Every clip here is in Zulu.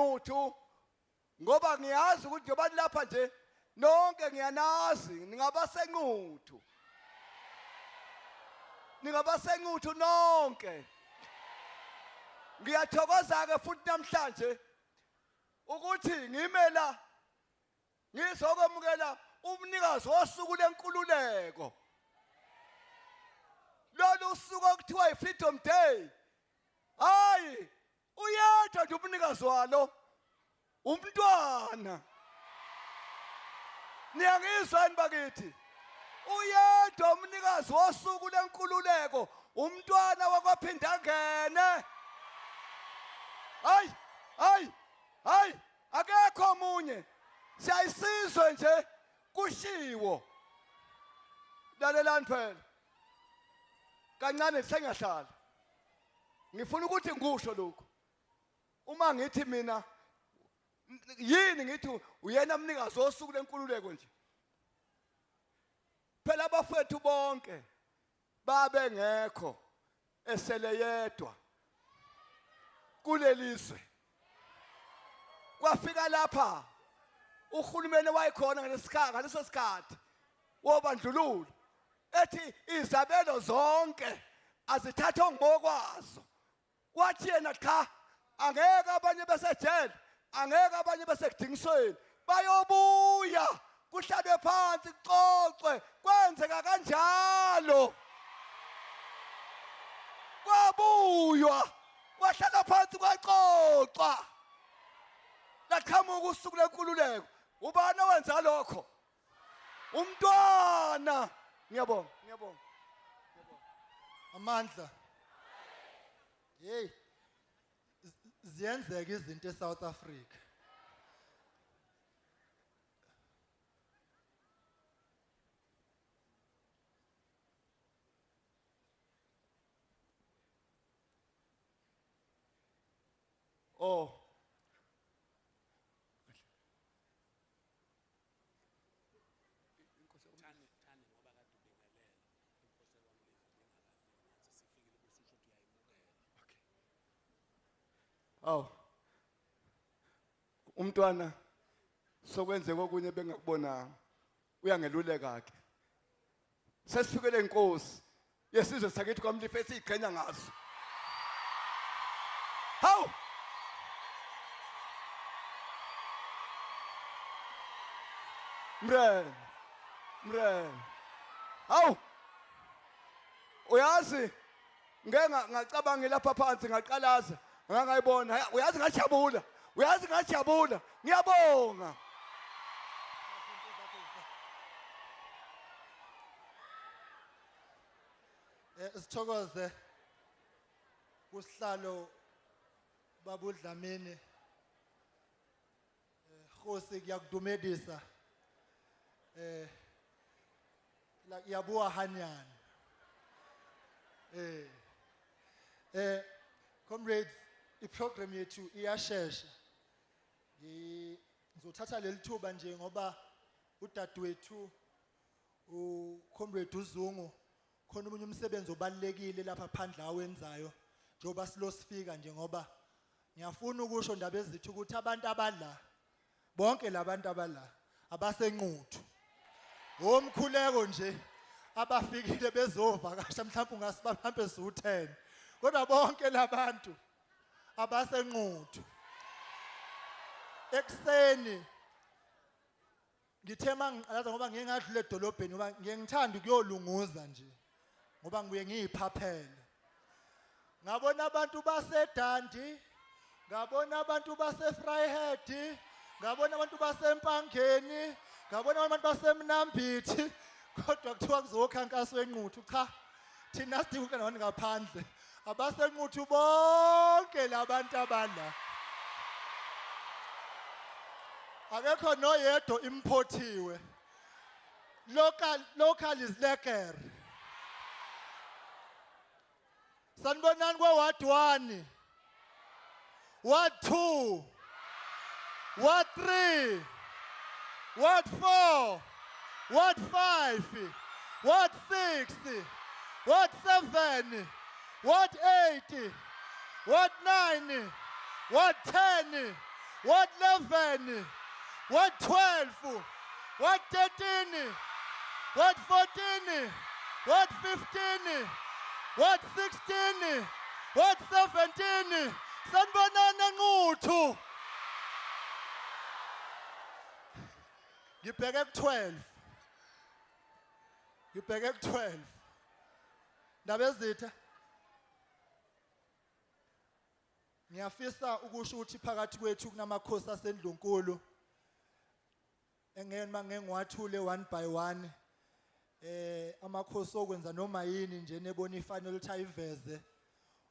Nquthu ngoba ngiyazi ukuthi njoba lapha nje nonke ngiyanazi ningabaseNquthu. NingabaseNquthu nonke. Ngiyathokoza ke futhi namhlanje ukuthi ngimela ngizokwamukela umnikazi wosuku lenkululeko. Lolu usuku okuthiwa iFreedom Day. Hayi, uyedwa nje umnikazi walo. Umntwana. Niyangizwa yini bakithi? Uyedwa umnikazi wosuku lenkululeko, umntwana wakwaphinda ngene. Hayi, akekho omunye. Siyayisizwe nje kushiwo. Lalelani phela. Kancane sengahlala. Ngifuna ukuthi ngisho lokho. Uma ngithi mina yini ngithi uyena umnikazi wosuku lenkululeko nje. Phela abafethu bonke babe ngekho esele yedwa kulelizwe. Kwafika lapha uhulumeni wayikhona ngaleso sikhathi wobandlululo ethi izabelo zonke azithathwe ngokwazo. Wathi yena cha, angeke abanye besejele, angeke abanye besekudingisweni, bayobuya kuhlabe phansi kuxoxwe kwenzeka kanjalo. Kwabuywa kwahlala phansi kwaxoxwa. Laqhamuka usuku lenkululeko. Ubani owenza lokho? Umntwana. Ngiyabonga. Amandla. Hey. Ziyenzeka izinto eSouth Africa. Oh. Umntwana sokwenzeka okunye bengakubonanga. Uyangeluleka ke. Sesifikele inkosi yesizwe sakithi kwaMlife esiyiqhenya ngazo. Hawu! Mre. Hawu! Uyazi ngacabanga lapha phansi ngaqalaza ngangayibona. Uyazi ngajabula. Ngiyabonga. Sithokoze kusihlalo babudlamini. Khosi kuyakudumedisa. La yabuwa hanyana. Comrades, iprogram yethu iyashesha. Ngizothatha leli thuba nje ngoba udadewethu uComrade uZungu khona umunye umsebenzi obalekile lapha phandle awenzayo njengoba silosifika nje ngoba ngiyafuna ukusho ndaba ezithi ukuthi abantu abadla bonke labantu abadla abaseNquthu. Omkhuleko nje abafikile bezovakasha mhlawumbe ungasiba mhlawumbe su10 kodwa bonke labantu abaseNquthu. Ekseni ngithema ngiqalaza ngoba ngeke ngadlule edolobheni ngoba ngiyengithanda ukuyolunguza nje ngoba ngibuye ngiyiphaphele. Ngabona abantu baseDandi, ngabona abantu baseVryheid, ngabona abantu basempangeni, ngabona abantu basemnambithi kodwa kuthiwa kuzokhankaswa eNquthu. Cha, thina sidinga ukungena ngaphandle. AbaseNquthu bonke labantu abala. Akekho noyedwa importiwe. Local is lekker. Sanibonani kwa Ward 1, Ward 2, Ward 3, Ward 4, Ward 5, Ward 6, Ward 7, Ward 8, Ward 9, Ward 10, Ward 11, Ward 12, Ward 13, Ward 14, Ward 15, Ward 16, Ward 17. Sanibonani Nquthu. Ngibheke ku-12. Ngibheke ku-12. Ndaba ezitha. Ngiyafisa ukusho ukuthi phakathi kwethu kunamakhosi aseNdlunkulu engeke mangengiwathule one by one amakhosi okwenza noma yini nje nebona ifanele ukuthi ayiveze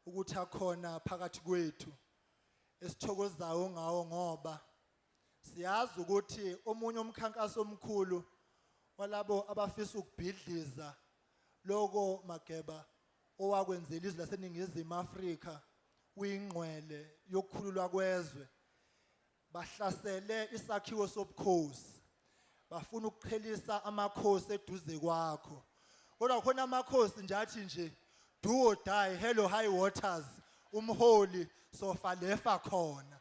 ukuthi akhona phakathi kwethu esithokozayo ngawo ngoba siyazi ukuthi omunye umkhankaso omkhulu walabo abafisa ukubhidliza lokho Mageba owakwenzela izwe laseNingizimu Afrika uyingqwele yokukhululwa kwezwe bahlasele isakhiwo sobukhosi bafuna ukuqhelisa amakhosi eduze kwakho kodwa khona amakhosi nje athi nje do or die hello high waters umholi sofa lefa khona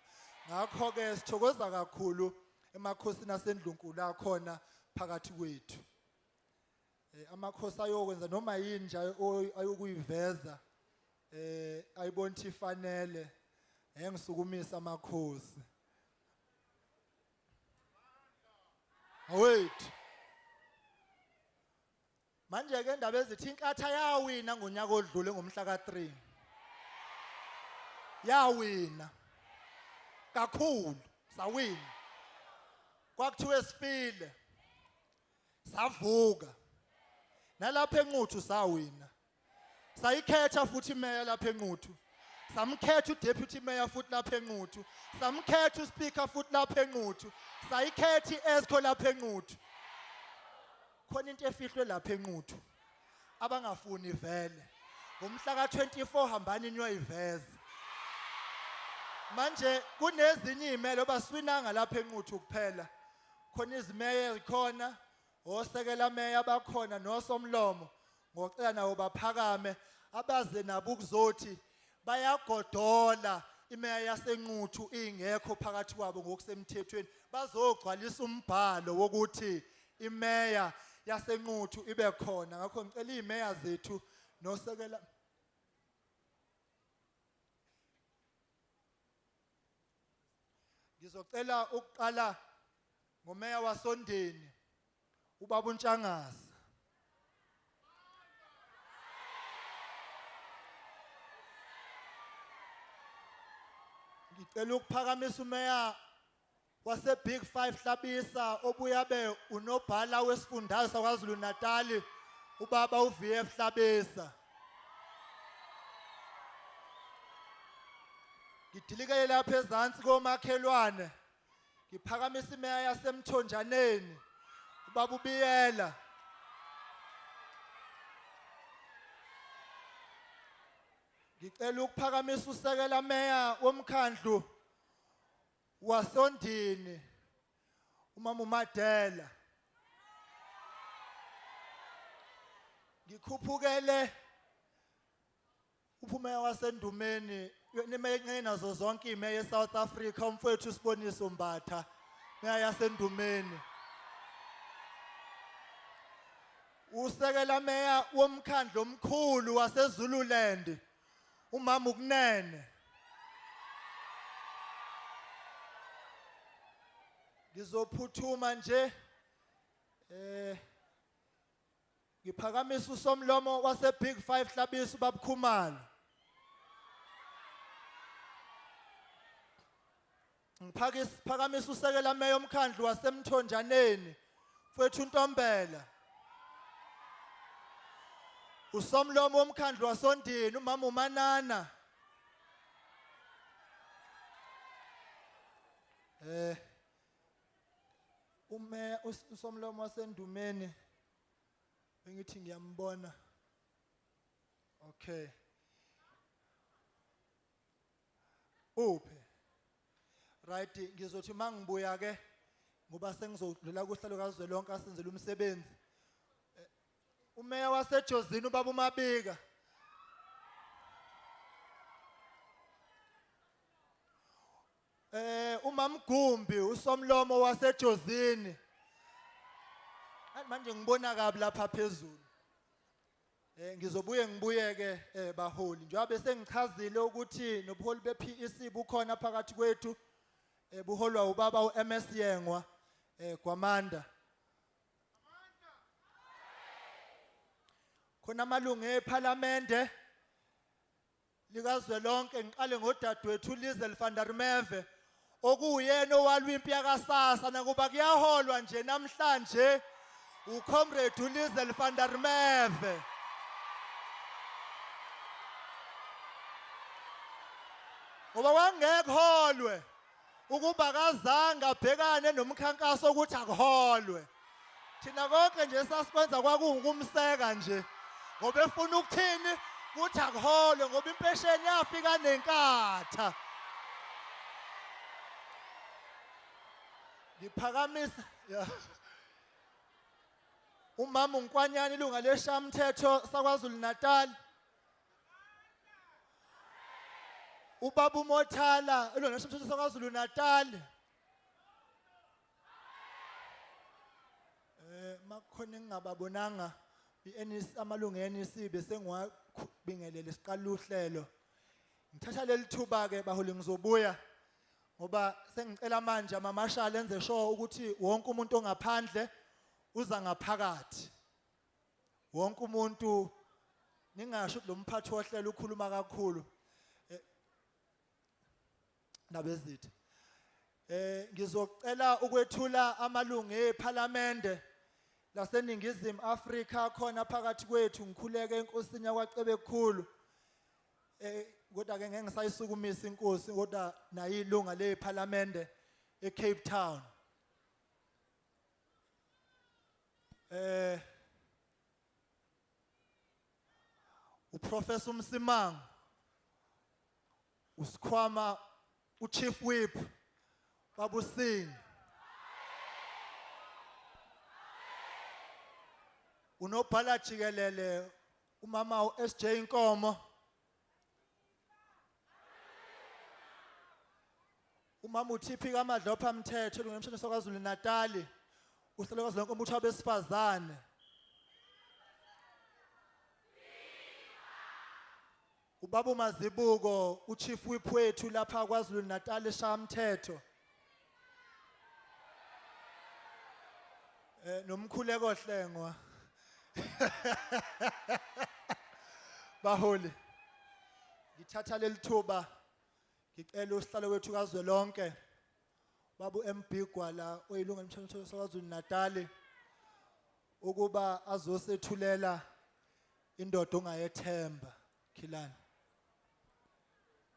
ngakho ke sithokoza kakhulu emakhosini aseNdlunkulu akhona phakathi kwethu amakhosi ayokwenza noma yini nje ayokuyiveza ayibona ukuthi ifanele ngisukumisa amakhosi wait manje ke indaba ezithi inkatha yawina ngonyaka odlule ngomhla ka3 yawina kakhulu sawina kwakuthiwe sifile savuka nalapha eNquthu sawina sayikhetha futhi imeya lapha eNquthu samkhetha uDeputy Mayor futhi lapha eNquthu samkhetha uSpeaker futhi lapha eNquthu sayikhetha iESCO lapha eNquthu khona into efihlwe lapha eNquthu abangafuni vele ngomhla ka24 hambani niyoyiveza manje kunezinye imelo baswinanga lapha eNquthu kuphela khona izimeya ezikhona osekela meya bakhona nosomlomo ngocela nawo baphakame abaze nabo ukuzothi bayagodola imeya yaseNquthu ingekho phakathi kwabo ngokusemthethweni bazogcwalisa umbhalo wokuthi imeya yaseNquthu ibe khona ngakho ngicela imeya zethu nosekela ngizocela ukuqala ngomeya waSondeni ubaba uNtshangase ngicela ukuphakamisa umeya wase Big 5 Hlabisa obuya be unobhala wesifundazwe saKwaZulu Natal ubaba uVF Hlabisa ngidilike lapha ezantsi komakhelwane ngiphakamisa imeya yaseMthonjaneni ubaba uBiyela ngicela ukuphakamisa usekela meya womkhandlu waSondini umama uMadela ngikhuphukele uphumeya waseNdumeni nemeya nazo zonke imeya eSouth Africa umfowethu Siboniso Mbatha meya yaseNdumeni usekela meya womkhandlu omkhulu waseZululand umama ukunene ngizophuthuma nje ngiphakamisa usomlomo wase Big 5 Hlabisa ubabukhumalo ngiphakamisa usekela meya omkhandlu waseMthonjaneni mfowethu uNtombela usomlomo womkhandlu waSondini umama uManana usomlomo waseNdumeni bengithi ngiyambona okay uphe right ngizothi mangibuya ke ngoba sengizodlula kuhlalo kaZwelonke asenzele umsebenzi umeya waseJozini ubaba uMabika uMamgumbi usomlomo wasejozini manje ngibona kabi lapha phezulu ngizobuye ngibuyeke baholi njengoba sengichazile ukuthi nobuholi bePEC bukhona phakathi kwethu buholwa ubaba uMS Yengwa kwaManda khona amalungu eParliament likazwelonke ngiqale ngodadewethu Lizel van der Merwe okuyena owalwa impi yakasasa nakuba kuyaholwa nje namhlanje uComrade uLizel van der Merwe ngoba wangekholwe ukuba kazange abhekane nomkhankaso ukuthi akuholwe thina konke nje sasikwenza kwakungukumseka nje ngoba efuna ukuthini ukuthi akuholwe ngoba impesheni yafika nenkatha ngiphakamisa umama uNkwanyana ilunga leshamthetho saKwaZulu Natal ubaba uMothala ilunga leshamthetho saKwaZulu Natal makhona engingababonanga amalungu eNEC bese ngiwabingelele siqala uhlelo ngithatha leli thuba ke baholi ngizobuya ngoba sengicela manje amamashal enze sure ukuthi wonke umuntu ongaphandle uza ngaphakathi wonke umuntu ningasho lo mphathi wohlelo ukhuluma kakhulu nabezitha ngizocela ukwethula amalungu eParliament laseNingizimu Afrika khona phakathi kwethu ngikhuleke enkosini yakwacebe kukhulu kodwa ke ngeke ngisayisukumisa inkosi kodwa nayilunga leParliament eCape Town uProfessor Msimang usikhwama uChief Whip babusing unobhala jikelele umama uSJ Nkomo umama uTP kaMadlopha Mthetho lungemshini saKwaZulu Natal uhlelo lonke umuntu wabesifazane ubaba uMazibuko uChief Whip wethu lapha kwaZulu Natal eshamthetho nomkhuleko Hlengwa baholi ngithatha leli thuba ngicela usihlalo wethu kazwelonke babu Mbigwa la oyilunga lemshini saKwaZulu Natal ukuba azosethulela indoda ongayethemba Khilani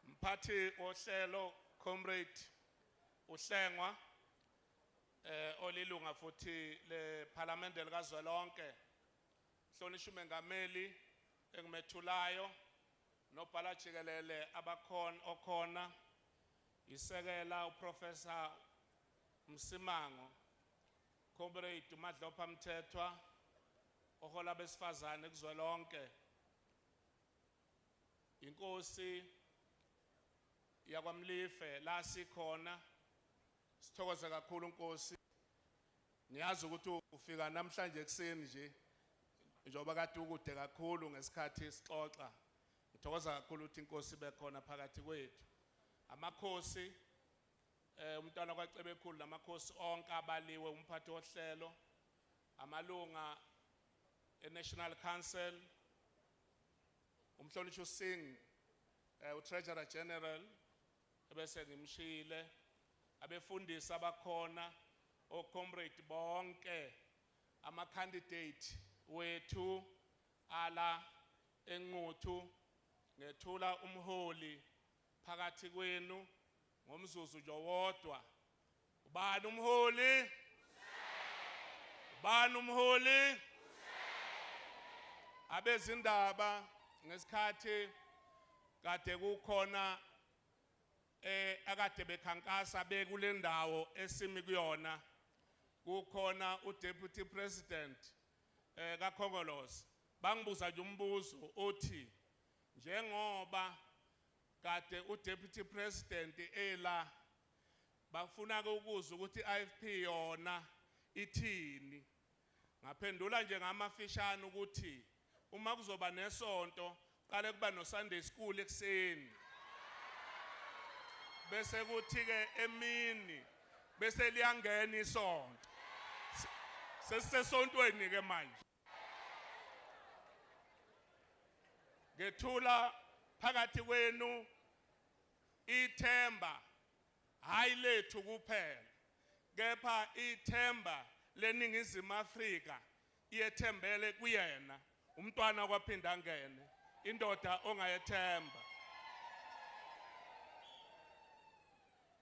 mphathi ohlelo Comrade uHlengwa olilunga futhi leParliament likazwelonke hlonishwa umengameli engimethulayo nobhala jikelele okhona isekela uProfessor Msimango Comrade uMadlopha Mthethwa ohola besifazane kuzwelonke inkosi yakwamlife la sikhona sithokoza kakhulu inkosi niyazi ukuthi ufika namhlanje ekseni nje njoba kade ukude kakhulu ngesikhathi sixoxa ngithokoza kakhulu ukuthi inkosi bekhona phakathi kwethu amakhosi umntwana kwacebe ekhulu namakhosi onke abaliwe umphathi wohlelo amalunga eNational Council umhlonishwa uSingh uTreasurer General ebese ngimshile abefundisi abakhona oComrade bonke ama-candidate wethu ala Nquthu ngethula umholi phakathi kwenu ngomzuzu nje wodwa ubani umholi ubani umholi abezindaba ngesikhathi kade kukhona akade bekhankasa bekule ndawo esimi kuyona kukhona uDeputy President kaKhongolose bangibuza nje umbuzo othi njengoba kade uDeputy President ela bafuna ukuzwa ukuthi IFP yona ithini. Ngaphendula nje ngamafishane ukuthi uma kuzoba nesonto qale kuba no Sunday school ekseni. Bese kuthi ke emini bese liyangena isonto. Sesisesontweni ke manje. Ngethula phakathi kwenu ithemba hayi lethu kuphela kepha ithemba leningizimu Afrika iyethembele kuyena umntwana kwaphinda ngene indoda ongayethemba.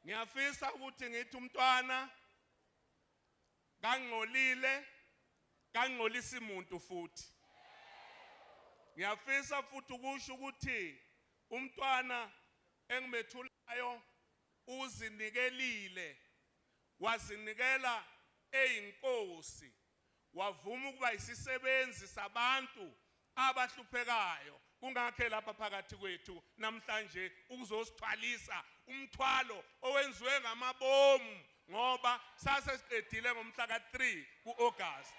Ngiyafisa ukuthi ngithi umntwana kangcolile kangcolisi umuntu futhi. Ngiyafisa futhi ukusho ukuthi umntwana engimethulayo uzinikelile wazinikela eyinkosi wavuma ukuba isisebenzi sabantu abahluphekayo kungakhe lapha phakathi kwethu namhlanje ukuzosithwalisa umthwalo owenziwe ngamabomu ngoba sasesiqedile ngomhla ka3 kuAugust.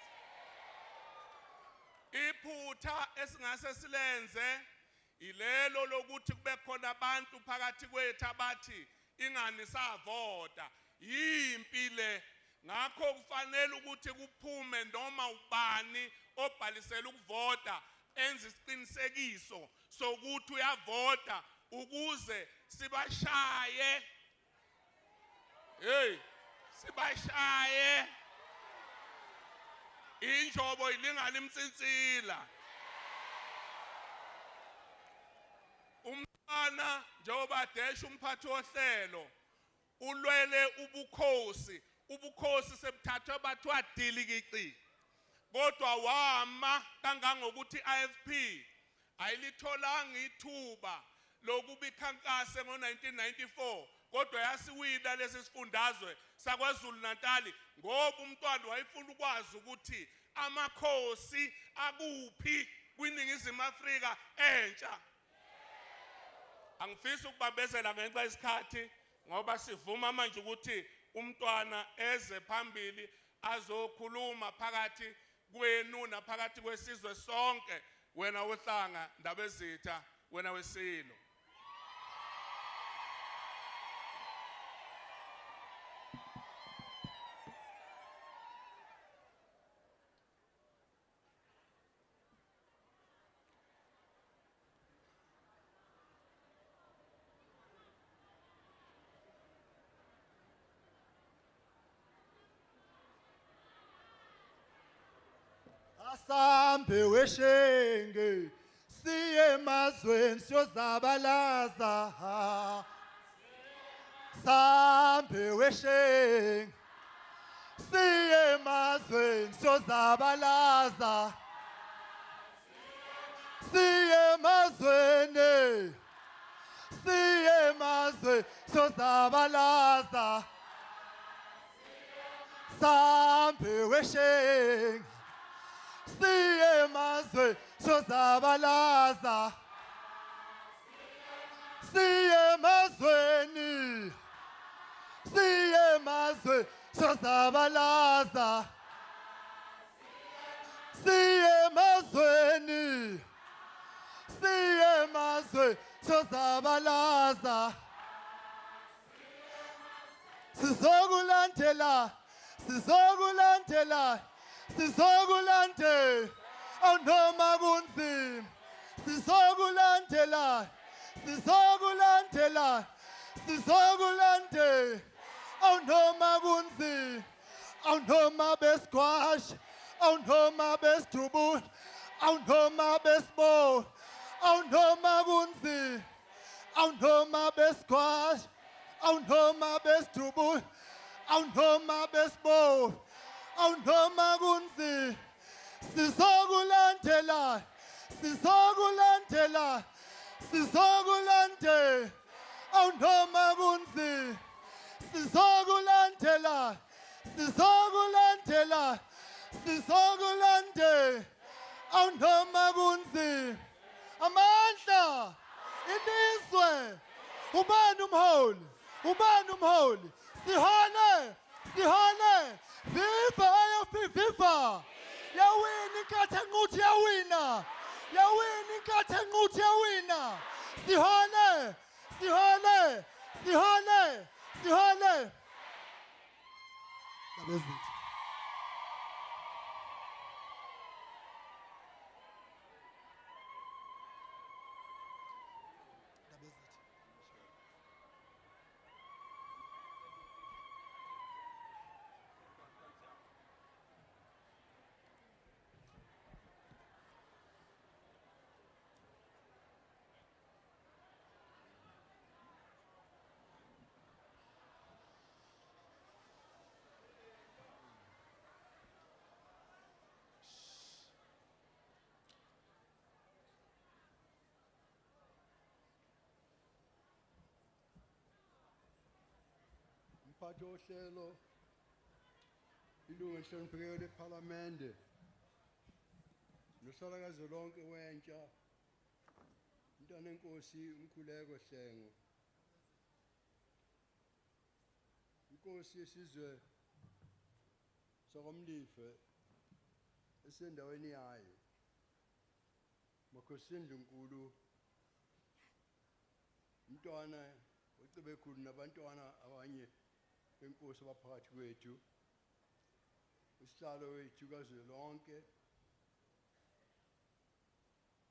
Iphutha esingase silenze ilelo lokuthi kube khona abantu phakathi kwethu abathi ingani savota yimpile ngakho kufanele ukuthi kuphume noma ubani obhalisela ukuvota enze isiqinisekiso sokuthi uyavota ukuze sibashaye sibashaye injobo ilingana imtsitsila. Umntwana njengoba desha umphathi ohlelo ulwele ubukhosi sebuthathwe bathiwa dilikici kodwa wama kangangokuthi IFP ayilitholanga ithuba lokuba ikhankase ngo1994 kodwa yasiwina lesi sifundazwe saKwaZulu Natal ngoba umntwana wayefuna ukwazi ukuthi amakhosi akuphi kwiningizimu Afrika entsha. Angifisi ukubambezela ngenxa yesikhathi ngoba sivuma manje ukuthi umntwana eze phambili azokhuluma phakathi kwenu naphakathi kwesizwe sonke wena uhlanga ndabezitha wena wesilo. Asambe weshenge siye emazweni siyozabalaza. Sambe weshenge siye emazweni siyozabalaza. Siye emazweni siyozabalaza. Sambe weshenge siye emazweni siyozabalaza. Siye emazweni siyozabalaza. Siye emazweni siyozabalaza. Sizokulandela awunoma kunzima. Sizokulandela awunoma kunzima. Awunoma besigwashi awunoma besidubula awunoma besibo awunoma kunzima. Awunoma besigwashi awunoma besidubula awunoma besibo awunoma kunzima. Sizokulandela awunoma kunzima. Sizokulandela awunoma kunzima. Amandla ilizwe ubani umholi Sihone! Sihone! Viva IFP, viva! Yawina inkatha Nquthu yawina! Yawina inkatha Nquthu yawina! Sihone! Sihone! Sihone! Sihone! That is it. That is it. Umphathi wohlelo ilungu elihloniphekile lephalamende nosolakazi lonke wentsha umntwana enkosi umkhuleko Hlengo inkosi yesizwe sokomlife esendaweni yayo makhosini Nkulu umntwana oCibekhulu nabantwana abanye benkosi abaphakathi kwethu usihlalo wethu kazwelonke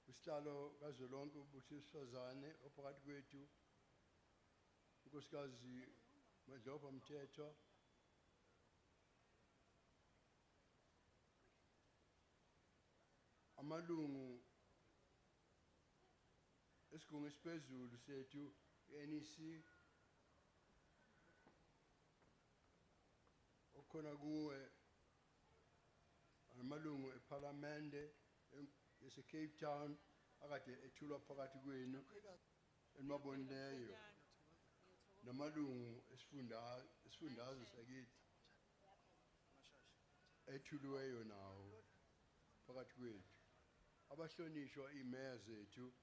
usihlalo kazwelonke ubusisazane ophakathi kwethu unkosikazi Madloba Mthethwa amalungu esigungu esiphezulu sethu NEC okhona kuwe amalungu eParliamente yase Cape Town akade ethulwa phakathi kwenu enimabonileyo namalungu esifundazwe sakithi ethuliweyo nawo phakathi kwethu abahlonishwa imeya zethu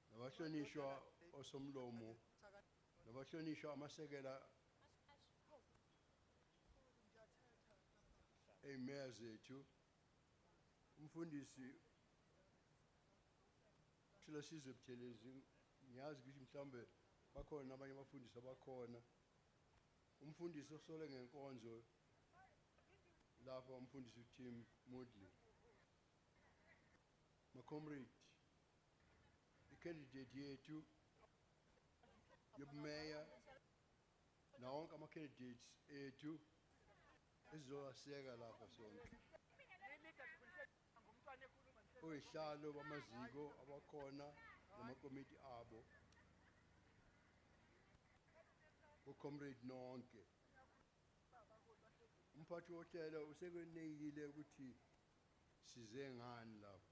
nabahlonishwa osomlomo nabahlonishwa amasekela emeya zethu umfundisi thula sizwe Buthelezi ngiyazi ukuthi mhlambe bakhona abanye abafundisi abakhona umfundisi osole ngenkonzo lapha umfundisi uTim Mudli ma comrade candidate yethu yobumeya na wonke ama candidates ethu ezizowaseka lapha sonke oyihlalo bamaziko abakhona namakomiti abo ucomrade nonke umphathi wohlelo usekweneyile ukuthi size ngani lapha.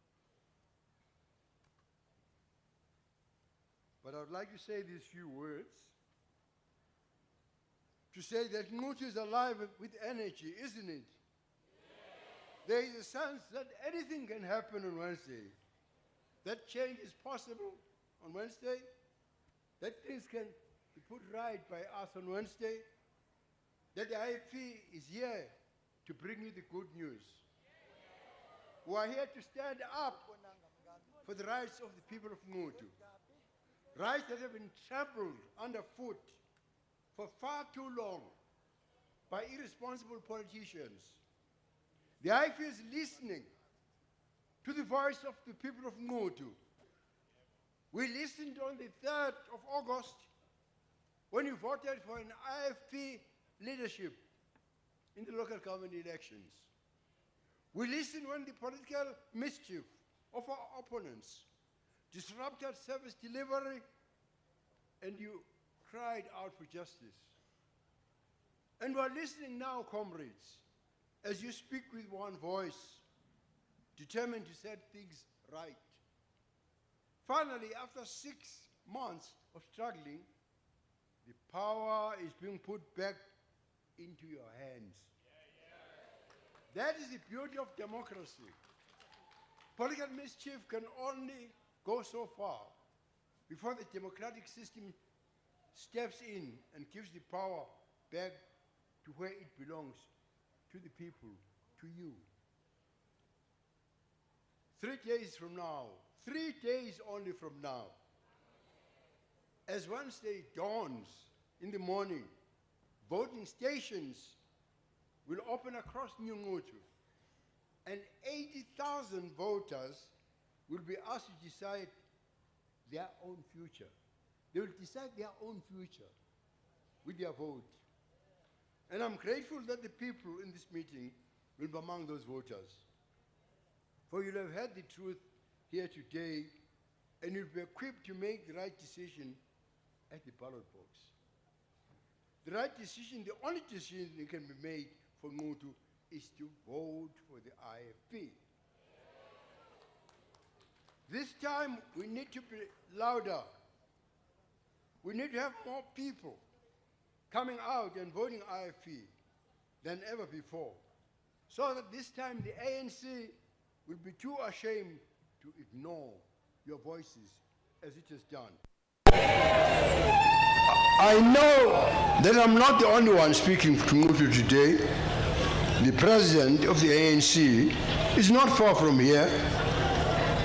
But I would like to say these few words to say that Nquthu is alive with energy, isn't it? Yes. There is a sense that anything can happen on Wednesday. That change is possible on Wednesday. That things can be put right by us on Wednesday. That the IFP is here to bring you the good news. Yes. We are here to stand up for the rights of the people of Nquthu. Rights that have been trampled underfoot for far too long by irresponsible politicians. The IFP is listening to the voice of the people of Nquthu. We listened on the 3rd of August when you voted for an IFP leadership in the local government elections. We listened when the political mischief of our opponents disrupted service delivery, and you cried out for justice. And we're listening now, comrades, as you speak with one voice, determined to set things right. Finally, after 6 months of struggling, the power is being put back into your hands. That is the beauty of democracy. Political mischief can only go so far before the democratic system steps in and gives the power back to where it belongs, to the people, to you. 3 days from now, 3 days only from now, as Wednesday dawns in the morning, voting stations will open across Nquthu, and 80,000 voters will be asked to decide their own future. They will decide their own future with their vote. And I'm grateful that the people in this meeting will be among those voters. For you'll have heard the truth here today, and you'll be equipped to make the right decision at the ballot box. The right decision, the only decision that can be made for Nquthu is to vote for the IFP. This time we need to be louder. We need to have more people coming out and voting IFP than ever before, so that this time the ANC will be too ashamed to ignore your voices as it has done. I know that I'm not the only one speaking to Nquthu today. The president of the ANC is not far from here,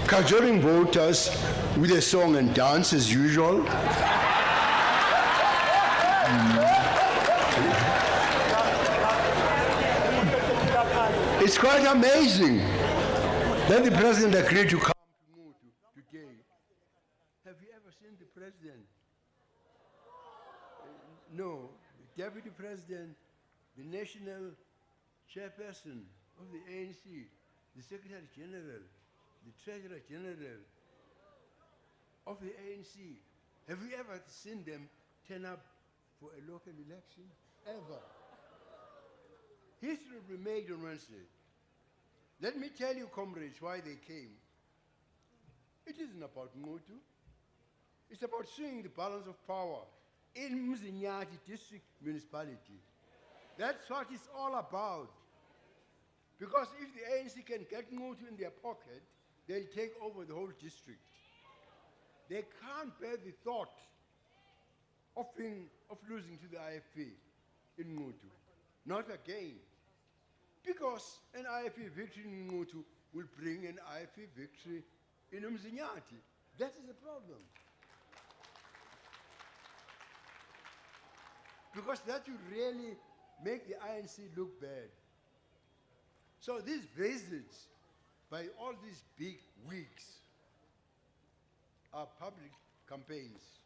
cajoling voters with a song and dance as usual. It's quite amazing that the president agreed to come to Nquthu today. Have you ever seen the president? No, the deputy president, the national chairperson of the ANC, the secretary general, the treasurer general of the ANC. Have you ever seen them turn up for a local election? Ever. History will be made on Wednesday. Let me tell you, comrades, why they came. It isn't about Nquthu. It's about seeing the balance of power in Mzinyati district municipality. That's what it's all about. Because if the ANC can get Nquthu in their pocket, they'll take over the whole district. They can't bear the thought of losing to the IFP in Nquthu. Not again. Because an IFP victory in Nquthu will bring an IFP victory in Mzinyati. That is the problem. Because that would really make the ANC look bad. So these visits by all these big wigs are public campaigns.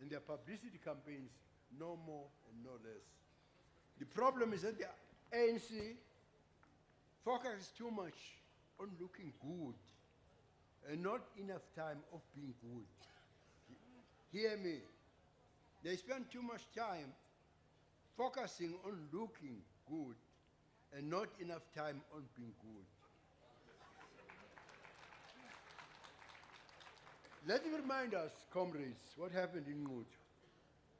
And they're publicity campaigns, no more and no less. The problem is that the ANC focuses too much on looking good and not enough time of being good. Hear me. They spend too much time focusing on looking good and not enough time on being good. Let me remind us, comrades, what happened in Nquthu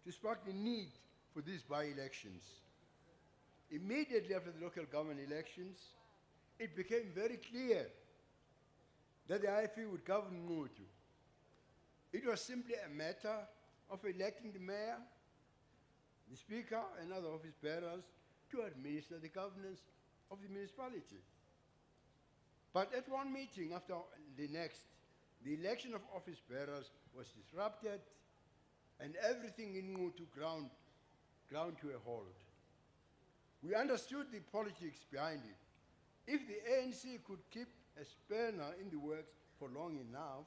to spark the need for these by-elections. Immediately after the local government elections, it became very clear that the IFP would govern Nquthu. It was simply a matter of electing the mayor, the speaker, and other office bearers to administer the governance of the municipality. But at one meeting after the next, the election of office bearers was disrupted and everything in Nquthu ground to a halt. We understood the politics behind it. If the ANC could keep a spanner in the works for long enough,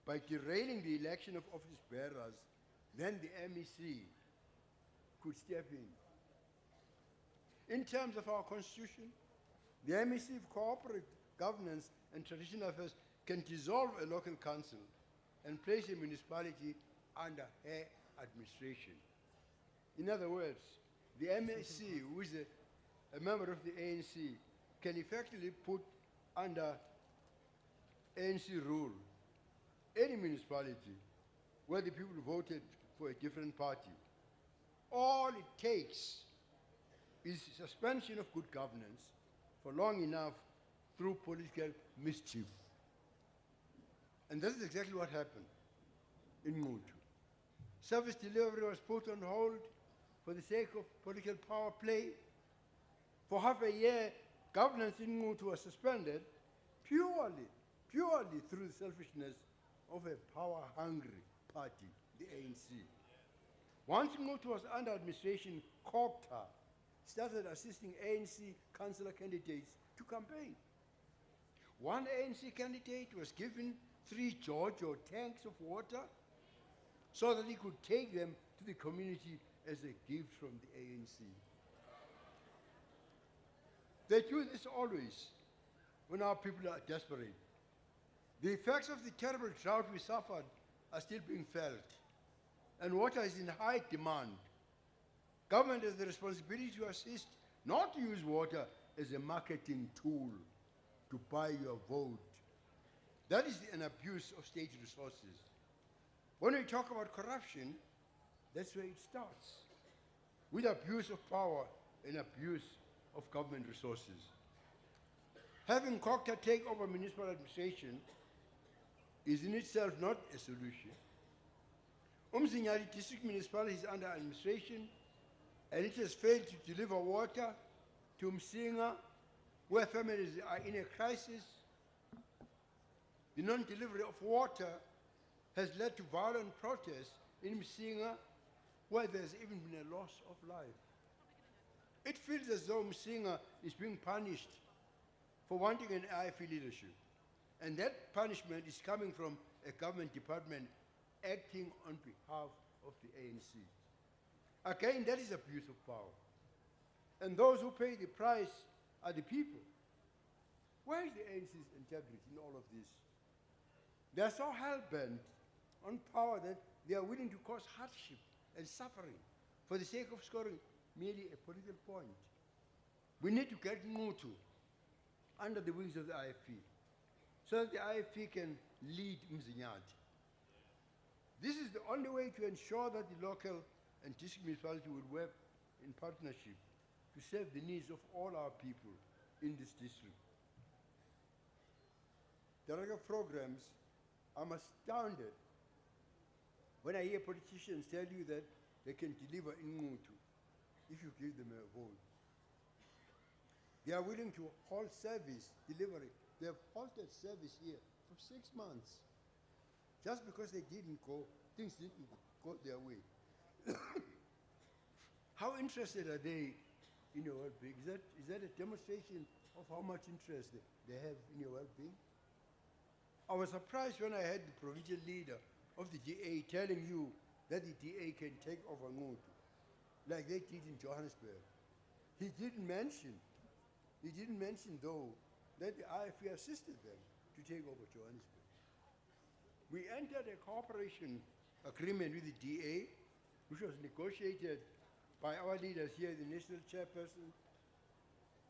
by derailing the election of office bearers, then the MEC could step in. In terms of our constitution, the MEC of Corporate Governance and Traditional Affairs can dissolve a local council and place a municipality under her administration. In other words, the MEC, who is a member of the ANC, can effectively put under ANC rule any municipality where the people voted for a different party. All it takes is suspension of good governance for long enough through political mischief. And this is exactly what happened in Nquthu. Service delivery was put on hold for the sake of political power play. For half a year, governance in Nquthu was suspended purely through the selfishness of a power-hungry party, the ANC. Once Nquthu was under administration, Kokta started assisting ANC councillor candidates to campaign. One ANC candidate was given 3 Jojo tanks of water so that he could take them to the community as a gift from the ANC. They do this always when our people are desperate. The effects of the terrible drought we suffered are still being felt, and water is in high demand. Government has the responsibility to assist, not to use water as a marketing tool to buy your vote. That is an abuse of state resources. When we talk about corruption, that's where it starts, with abuse of power and abuse of government resources. Having Kokta take over municipal administration is in itself not a solution. Umzinyali district municipality is under administration, and it has failed to deliver water to Msinga, where families are in a crisis. The non-delivery of water has led to violent protests in Msinga, where there's even been a loss of life. It feels as though Msinga is being punished for wanting an IFP leadership. And that punishment is coming from a government department acting on behalf of the ANC. Again, that is abuse of power. And those who pay the price are the people. Where is the ANC's integrity in all of this? They are so hell-bent on power that they are willing to cause hardship and suffering for the sake of scoring merely a political point. We need to get Nquthu under the wings of the IFP so that the IFP can lead Mzinyati. This is the only way to ensure that the local and district municipality will work in partnership to serve the needs of all our people in this district. Director of programs, I'm astounded when I hear politicians tell you that they can deliver in Nquthu if you give them a vote. They are willing to halt service delivery. They have halted service here for 6 months just because things didn't go their way. How interested are they in your well-being? Is that a demonstration of how much interest they have in your well-being? I was surprised when I heard the provincial leader of the DA telling you that the DA can take over Nquthu, like they did in Johannesburg. He didn't mention though that the IFP assisted them to take over Johannesburg. We entered a cooperation agreement with the DA, which was negotiated by our leaders here, the National Chairperson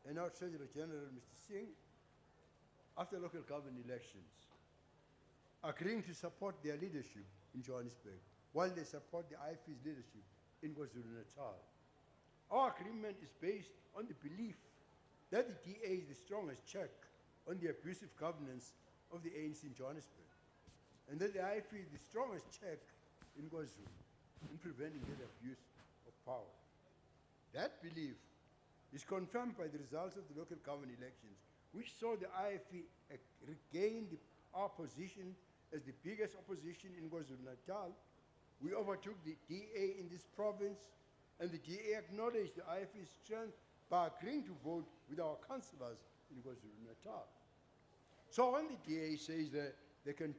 and our Treasurer General, Mr. Singh, after local government elections, agreeing to support their leadership in Johannesburg, while they support the IFP's leadership in KwaZulu-Natal. Our agreement is based on the belief that the DA is the strongest check on the abusive governance of the ANC in Johannesburg, and that the IFP is the strongest check in KwaZulu in preventing that abuse of power. That belief is confirmed by the results of the local government elections, which saw the IFP regain our position as the biggest opposition in KwaZulu-Natal. We overtook the DA in this province, and the DA acknowledged the IFP's strength by agreeing to vote with our councillors in KwaZulu-Natal. So when the DA says that they can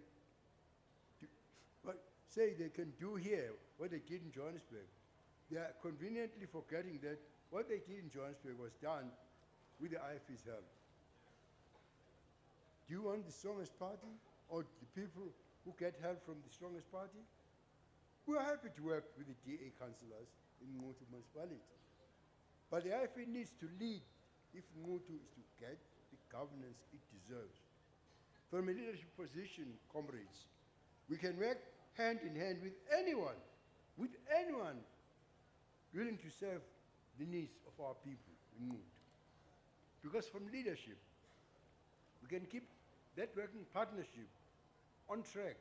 do here what they did in Johannesburg, they are conveniently forgetting that what they did in Johannesburg was done with the IFP's help. Do you want the strongest party or the people who get help from the strongest party? We are happy to work with the DA councillors in Nquthu municipality. But the IFP needs to lead if Nquthu is to get the governance it deserves. From a leadership position, comrades, we can work hand in hand with anyone willing to serve the needs of our people in Nquthu. Because from leadership, we can keep that working partnership on track,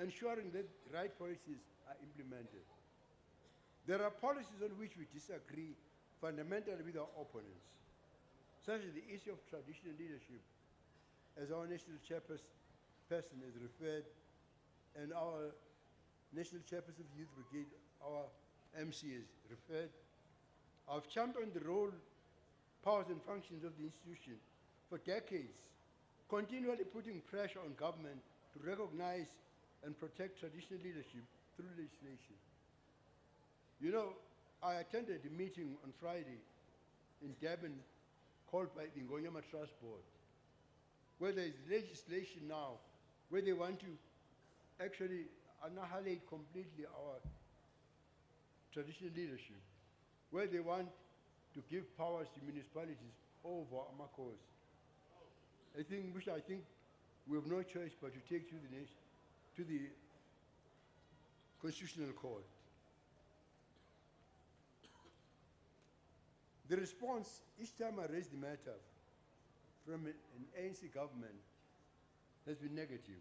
ensuring that the right policies are implemented. There are policies on which we disagree fundamentally with our opponents, such as the issue of traditional leadership, as our national chairperson has referred, and our national chairperson of the Youth Brigade, our MC, has referred. I've championed the role, powers and functions of the institution for decades, continually putting pressure on government to recognize and protect traditional leadership through legislation. You know, I attended a meeting on Friday in Durban called by the Ngonyama Trust Board, where there is legislation now where they want to actually annihilate completely our traditional leadership, where they want to give powers to municipalities over Amakos. I think we have no choice but to take to the Constitutional Court. The response, each time I raise the matter from an ANC government, has been negative.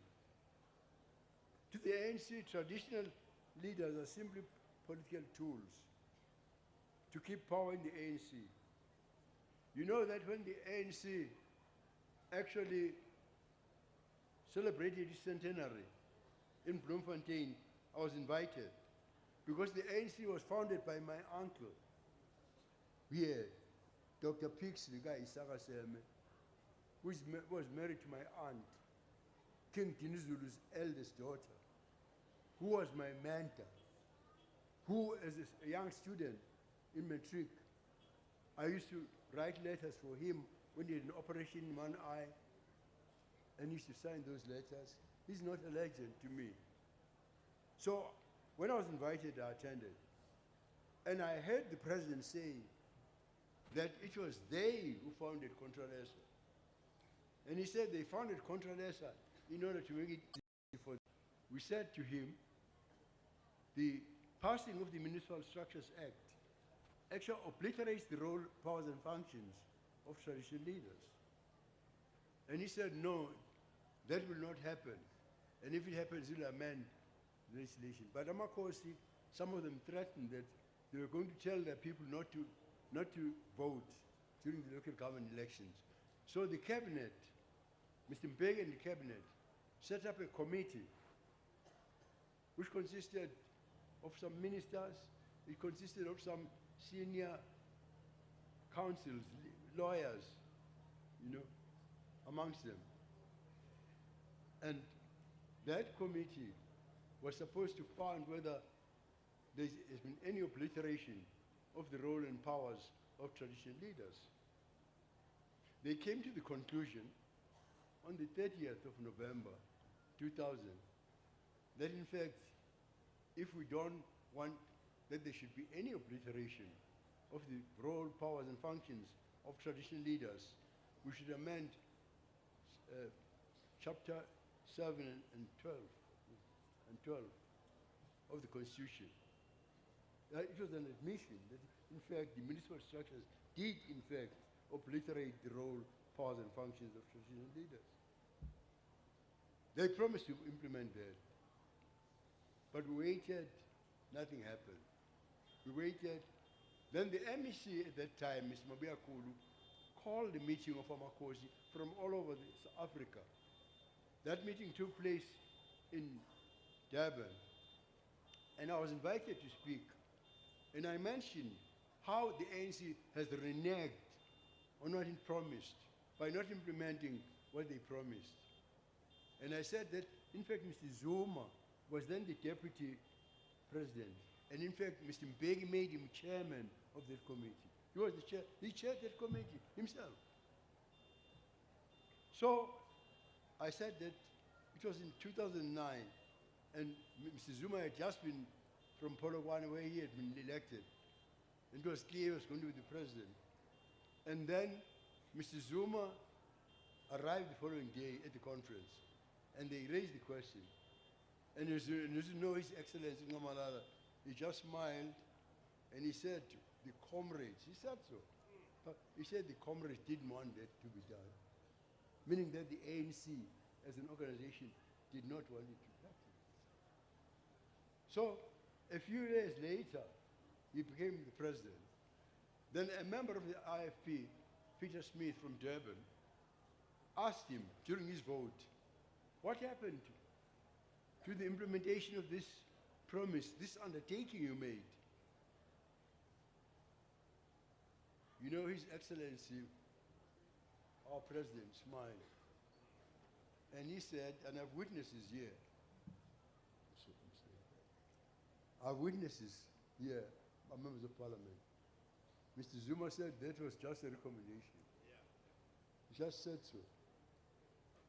To the ANC, traditional leaders are simply political tools to keep power in the ANC. You know that when the ANC actually celebrated its centenary in Bloemfontein, I was invited because the ANC was founded by my uncle here, Dr. Pixley Guy Isagaseme, who was married to my aunt, King Dinizulu's eldest daughter, who was my mentor, who as a young student in matric, I used to write letters for him when he had an operation in one eye, and he used to sign those letters. He's not a legend to me. So when I was invited, I attended. And I heard the president say that it was they who founded Contralesa. And he said they founded Contralesa in order to make it easy for them. We said to him, the passing of the Municipal Structures Act actually obliterates the role, powers and functions of traditional leaders. And he said, no, that will not happen. And if it happens, he'll amend legislation. But Amakosi, some of them threatened that they were going to tell their people not to vote during the local government elections. So the cabinet, Mr. Mbeki and the cabinet, set up a committee which consisted of some ministers, it consisted of some senior counsels, lawyers, you know, amongst them. And that committee was supposed to find whether there has been any obliteration of the role and powers of traditional leaders. They came to the conclusion on the 30th of November 2000 that in fact, if we don't want that there should be any obliteration of the role, powers and functions of traditional leaders, we should amend chapter 7 and 12 of the Constitution. It was an admission that in fact the municipal structures did in fact obliterate the role, powers and functions of traditional leaders. They promised to implement that. But we waited, nothing happened. We waited. Then the MEC at that time, Mr. Mabiakulu, called the meeting of Amakosi from all over South Africa. That meeting took place in Durban. And I was invited to speak. And I mentioned how the ANC has reneged on what it promised by not implementing what they promised. And I said that, in fact, Mr. Zuma was then the deputy president. And in fact, Mr. Mbeki made him chairman of that committee. He was the chair, he chaired that committee himself. So I said that it was in 2009, and Mr. Zuma had just been from Polokwane where he had been elected. And it was clear he was going to be the president. And then Mr. Zuma arrived the following day at the conference, and they raised the question. And as you know, His Excellency Ngamalala, he just smiled, and he said to the comrades, he said so, he said the comrades didn't want that to be done, meaning that the ANC as an organization did not want it to happen. So a few days later, he became the president. Then a member of the IFP, Peter Smith from Durban, asked him during his vote, what happened to the implementation of this promise, this undertaking you made? You know, His Excellency, our president, smiled. And he said, and I've witnesses here. Our witnesses here are members of parliament. Mr. Zuma said that was just a recommendation. He just said so.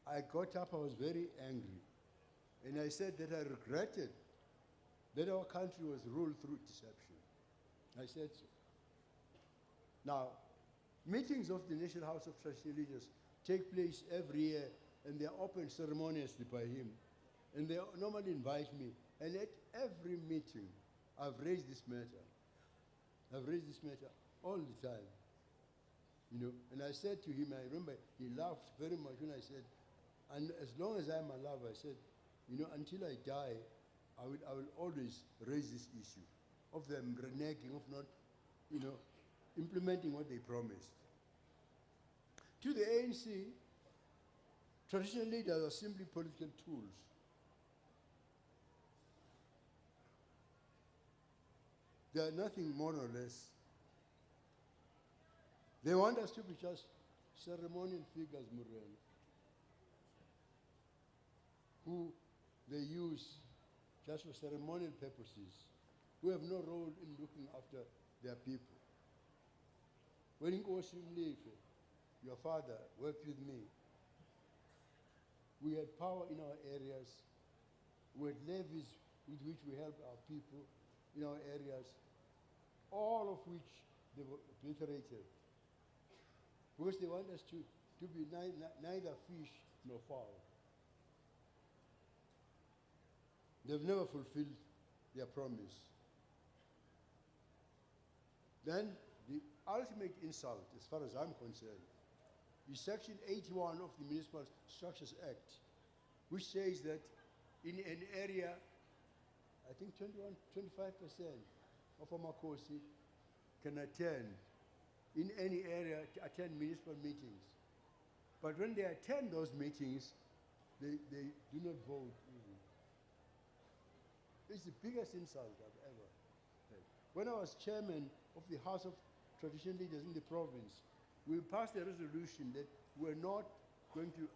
I got up, I was very angry. And I said that I regretted that our country was ruled through deception. I said so. Now, meetings of the National House of Traditional Leaders take place every year, and they're opened ceremoniously by him. And they normally invite me. And at every meeting, I've raised this matter. I've raised this matter all the time. You know, and I said to him, I remember he laughed very much when I said, and as long as I'm alive, I said, you know, until I die, I will always raise this issue of them reneging, of not, you know, implementing what they promised. To the ANC, traditional leaders are simply political tools. They are nothing more or less. They want us to be just ceremonial figures, Muriel, who they use just for ceremonial purposes, who have no role in looking after their people. When Nquthu, your father, worked with me, we had power in our areas, we had levies with which we helped our people in our areas, all of which they were obliterated. Because they want us to be neither fish nor fowl. They've never fulfilled their promise. Then the ultimate insult, as far as I'm concerned, is Section 81 of the Municipal Structures Act, which says that in an area, I think 25% of Amakosi can attend, in any area, to attend municipal meetings. But when they attend those meetings, they do not vote even. It's the biggest insult I've ever heard. When I was chairman of the House of Traditional Leaders in the province, we passed a resolution that we're not going to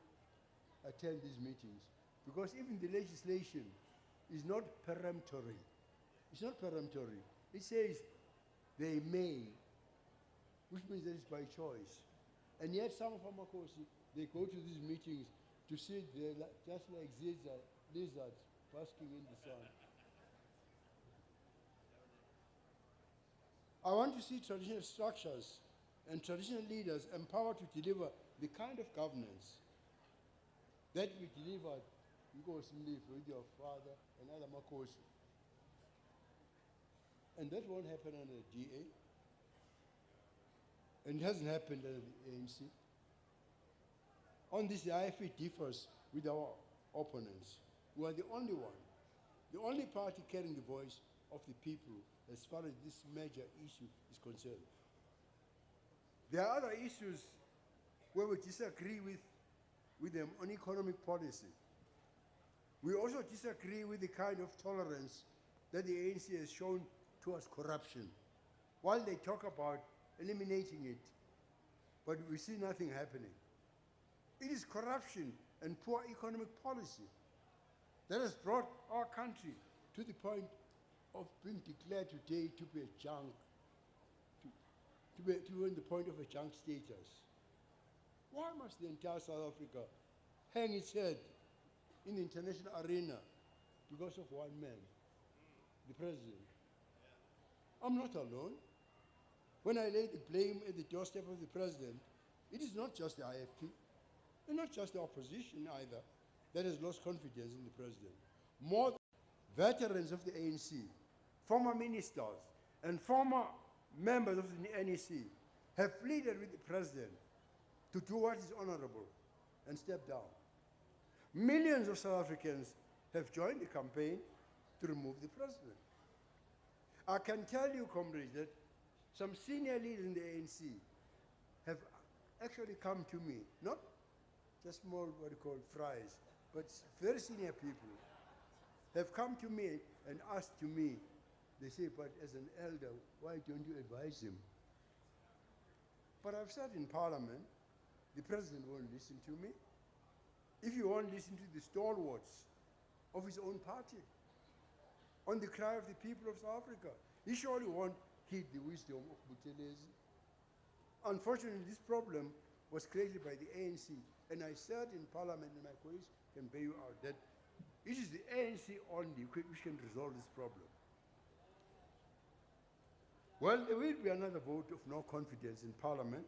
attend these meetings because even the legislation is not peremptory. It's not peremptory. It says they may, which means that it's by choice. And yet some of Amakosi, they go to these meetings to sit there just like lizards basking in the sun. I want to see traditional structures and traditional leaders empowered to deliver the kind of governance that we delivered with your father and other Makosi. And that won't happen under the DA. And it hasn't happened under the ANC. On this, the IFP differs with our opponents. We are the only one, the only party carrying the voice of the people as far as this major issue is concerned. There are other issues where we disagree with them on economic policy. We also disagree with the kind of tolerance that the ANC has shown towards corruption. While they talk about eliminating it, but we see nothing happening. It is corruption and poor economic policy that has brought our country to the point of being declared today to be a junk, to be in the point of a junk status. Why must the entire South Africa hang its head in the international arena because of one man, the president? I'm not alone. When I lay the blame at the doorstep of the president, it is not just the IFP, and not just the opposition either, that has lost confidence in the president. More veterans of the ANC, former ministers, and former members of the NEC have pleaded with the president to do what is honorable and step down. Millions of South Africans have joined the campaign to remove the president. I can tell you, comrades, that some senior leaders in the ANC have actually come to me, not just small, what you call fries, but very senior people have come to me and asked to me, they say, but as an elder, why don't you advise him? But I've said in Parliament, the president won't listen to me. If he won't listen to the stalwarts of his own party, on the cry of the people of South Africa, he surely won't heed the wisdom of Buthelezi. Unfortunately, this problem was created by the ANC, and I said in Parliament, and my colleagues can bear you out, that it is the ANC only which can resolve this problem. Well, there will be another vote of no confidence in Parliament,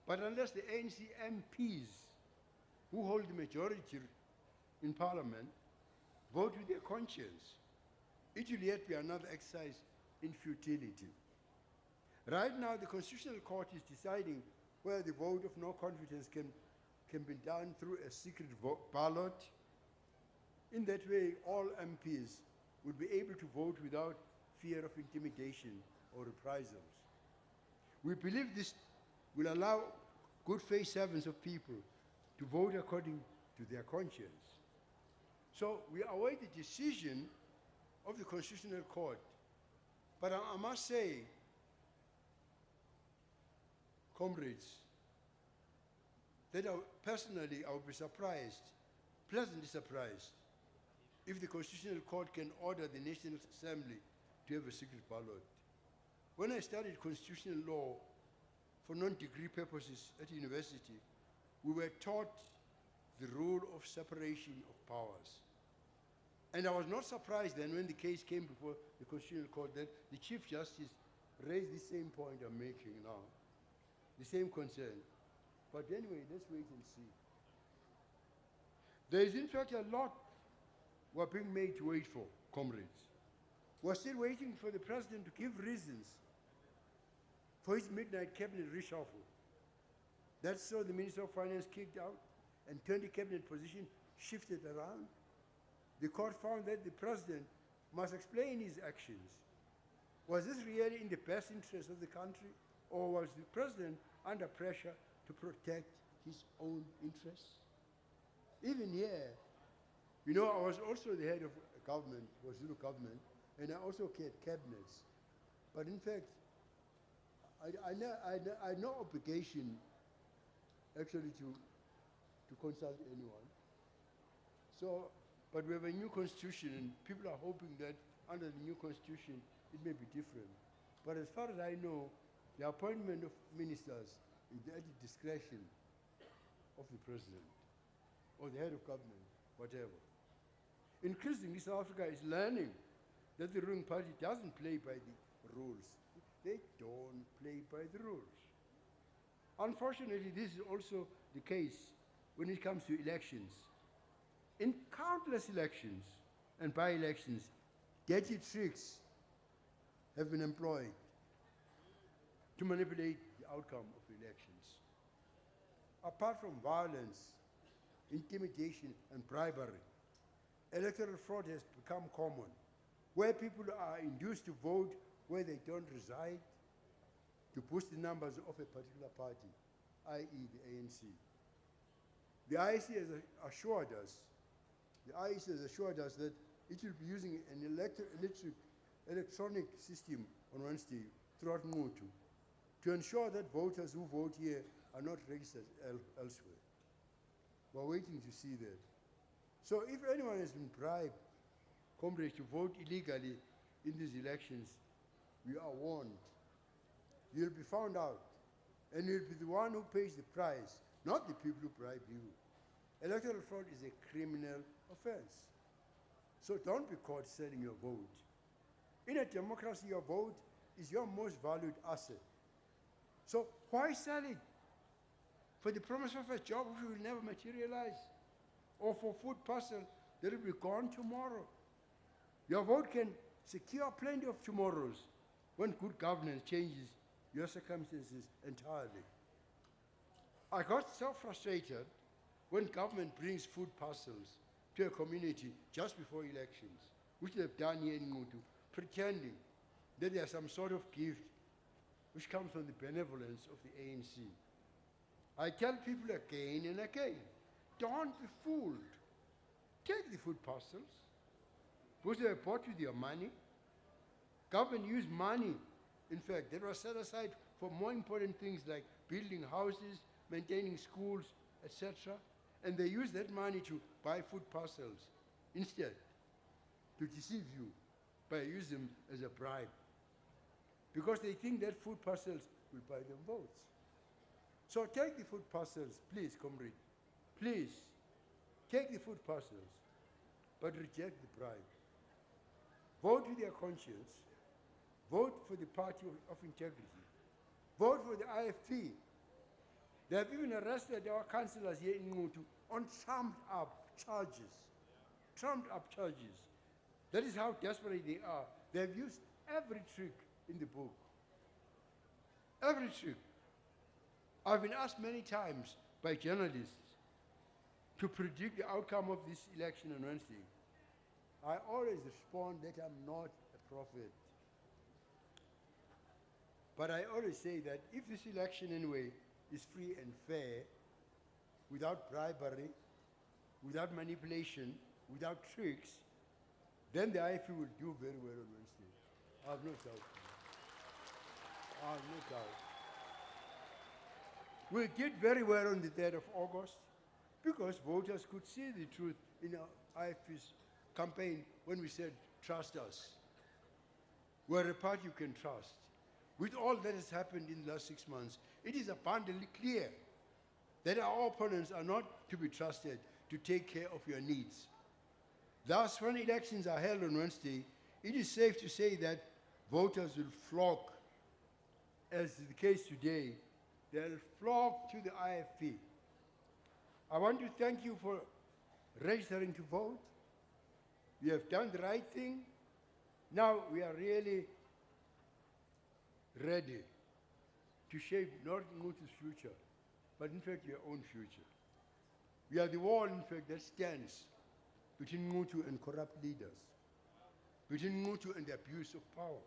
but unless the ANC MPs who hold the majority in Parliament vote with their conscience, it will yet be another exercise in futility. Right now, the Constitutional Court is deciding whether the vote of no confidence can be done through a secret ballot. In that way, all MPs will be able to vote without fear of intimidation or reprisals. We believe this will allow good faith servants of people to vote according to their conscience. So we await the decision of the Constitutional Court. But I must say, comrades, that personally I would be surprised, pleasantly surprised, if the Constitutional Court can order the National Assembly to have a secret ballot. When I studied constitutional law for non-degree purposes at university, we were taught the rule of separation of powers. And I was not surprised then when the case came before the Constitutional Court that the Chief Justice raised the same point I'm making now, the same concern. But anyway, let's wait and see. There is in fact a lot we're being made to wait for, comrades. We're still waiting for the President to give reasons for his midnight cabinet reshuffle. That's so the Minister of Finance kicked out and 20 cabinet positions shifted around. The court found that the President must explain his actions. Was this really in the best interest of the country, or was the President under pressure to protect his own interests? Even here, you know, I was also the head of government, was Zulu government, and I also had cabinets. But in fact, I had no obligation actually to consult anyone. So, but we have a new constitution, and people are hoping that under the new constitution, it may be different. But as far as I know, the appointment of ministers is at the discretion of the president or the head of government, whatever. Increasingly, South Africa is learning that the ruling party doesn't play by the rules. They don't play by the rules. Unfortunately, this is also the case when it comes to elections. In countless elections and by-elections, dirty tricks have been employed to manipulate the outcome of elections. Apart from violence, intimidation, and bribery, electoral fraud has become common, where people are induced to vote where they don't reside to boost the numbers of a particular party, i.e. the ANC. The IEC has assured us that it will be using an electronic system on Wednesday throughout Nquthu to ensure that voters who vote here are not registered elsewhere. We're waiting to see that. So if anyone has been bribed, comrades, to vote illegally in these elections, we are warned. You'll be found out, and you'll be the one who pays the price, not the people who bribe you. Electoral fraud is a criminal offense. So don't be caught selling your vote. In a democracy, your vote is your most valued asset. So why sell it for the promise of a job which will never materialize, or for food parcel that will be gone tomorrow? Your vote can secure plenty of tomorrows when good governance changes your circumstances entirely. I got so frustrated when government brings food parcels to a community just before elections, which they've done here in Nquthu, pretending that there's some sort of gift which comes from the benevolence of the ANC. I tell people again and again, don't be fooled. Take the food parcels, because they are bought with your money. Government used money, in fact, that was set aside for more important things like building houses, maintaining schools, etc. And they use that money to buy food parcels instead, to deceive you by using them as a bribe. Because they think that food parcels will buy them votes. So take the food parcels, please, comrade. Please, take the food parcels, but reject the bribe. Vote with your conscience. Vote for the party of integrity. Vote for the IFP. They have even arrested our councillors here in Nquthu on trumped up charges. Trumped up charges. That is how desperate they are. They have used every trick in the book. Every trick. I've been asked many times by journalists to predict the outcome of this election on Wednesday. I always respond that I'm not a prophet. But I always say that if this election anyway is free and fair, without bribery, without manipulation, without tricks, then the IFP will do very well on Wednesday. I have no doubt. I have no doubt. We did very well on the 3rd of August because voters could see the truth in our IFP's campaign when we said, trust us. We're a party you can trust. With all that has happened in the last 6 months, it is abundantly clear that our opponents are not to be trusted to take care of your needs. Thus, when elections are held on Wednesday, it is safe to say that voters will flock, as is the case today, they'll flock to the IFP. I want to thank you for registering to vote. You have done the right thing. Now we are really ready to shape not Nquthu's future, but in fact your own future. We are the wall, in fact, that stands between Nquthu and corrupt leaders, between Nquthu and the abuse of power.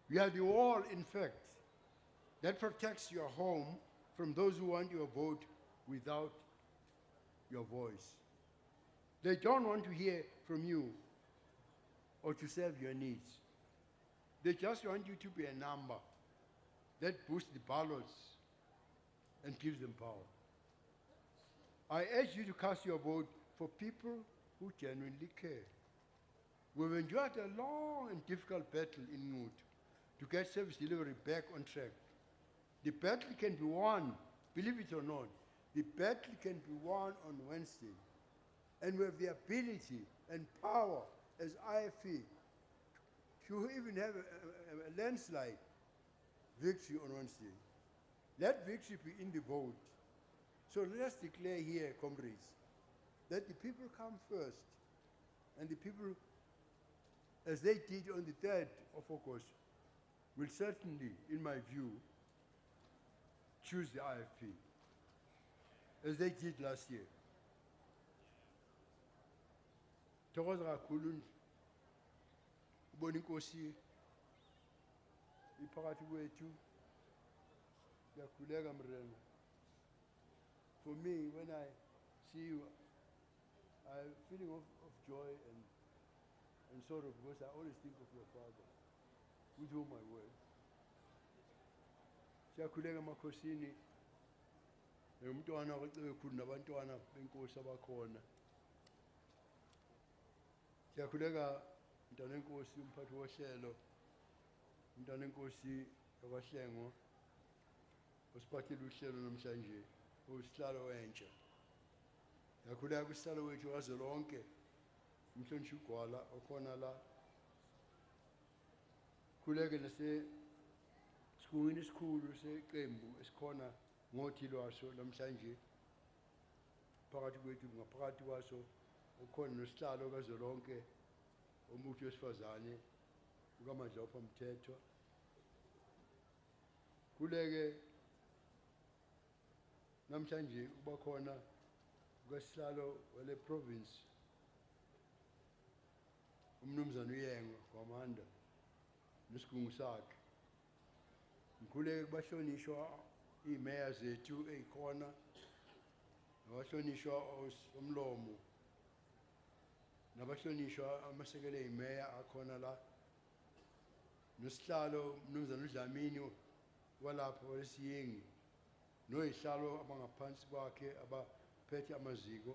We are the wall, in fact, that protects your home from those who want your vote without your voice. They don't want to hear from you or to serve your needs. They just want you to be a number that boosts the ballots and gives them power. I urge you to cast your vote for people who genuinely care. We've endured a long and difficult battle in Nquthu to get service delivery back on track. The battle can be won, believe it or not, the battle can be won on Wednesday. And we have the ability and power as IFP to even have a landslide victory on Wednesday. Let victory be in the vote. So let us declare here, comrades, that the people come first, and the people, as they did on the 3rd of August, will certainly, in my view, choose the IFP, as they did last year. Thokoza kakhulu ubona inkosi iphakathi kwethu. Ngiyakhuleka mrena. For me, when I see you, I have a feeling of joy and sorrow, because I always think of your father, with whom I work. Siyakhuleka emakhosini, umntwana ocebekhulu nabantwana benkosi abakhona. Siyakhuleka mntwana enkosi umphathi wohlelo, mntwana enkosi yakwaHlengo, osiphathele uhlelo namhlanje, usihlalo wentsha. Siyakhuleka kusihlalo wethu wazolonke, umhlonishwa uGwala okhona la. Khuleke sigungini esikhulu seqembu esikhona ngothi lwaso namhlanje phakathi kwethu, ngaphakathi kwaso ukhona nosihlalo kazolonke omuthi wesifazane ukaMandla Mthethwa. Khuleke namhlanje uba khona ukasihlalo wale province umnumzana uyengo kwamanda nesigungu sakhe ngikhuleke kubahlonishwa imeya zethu eyikhona nabahlonishwa omlomo nabahlonishwa amasekela eyimeya akhona la nosihlalo umnumzana uDlamini walapha walesiyengi noyihlalo abangaphansi kwakhe abaphethe amaziko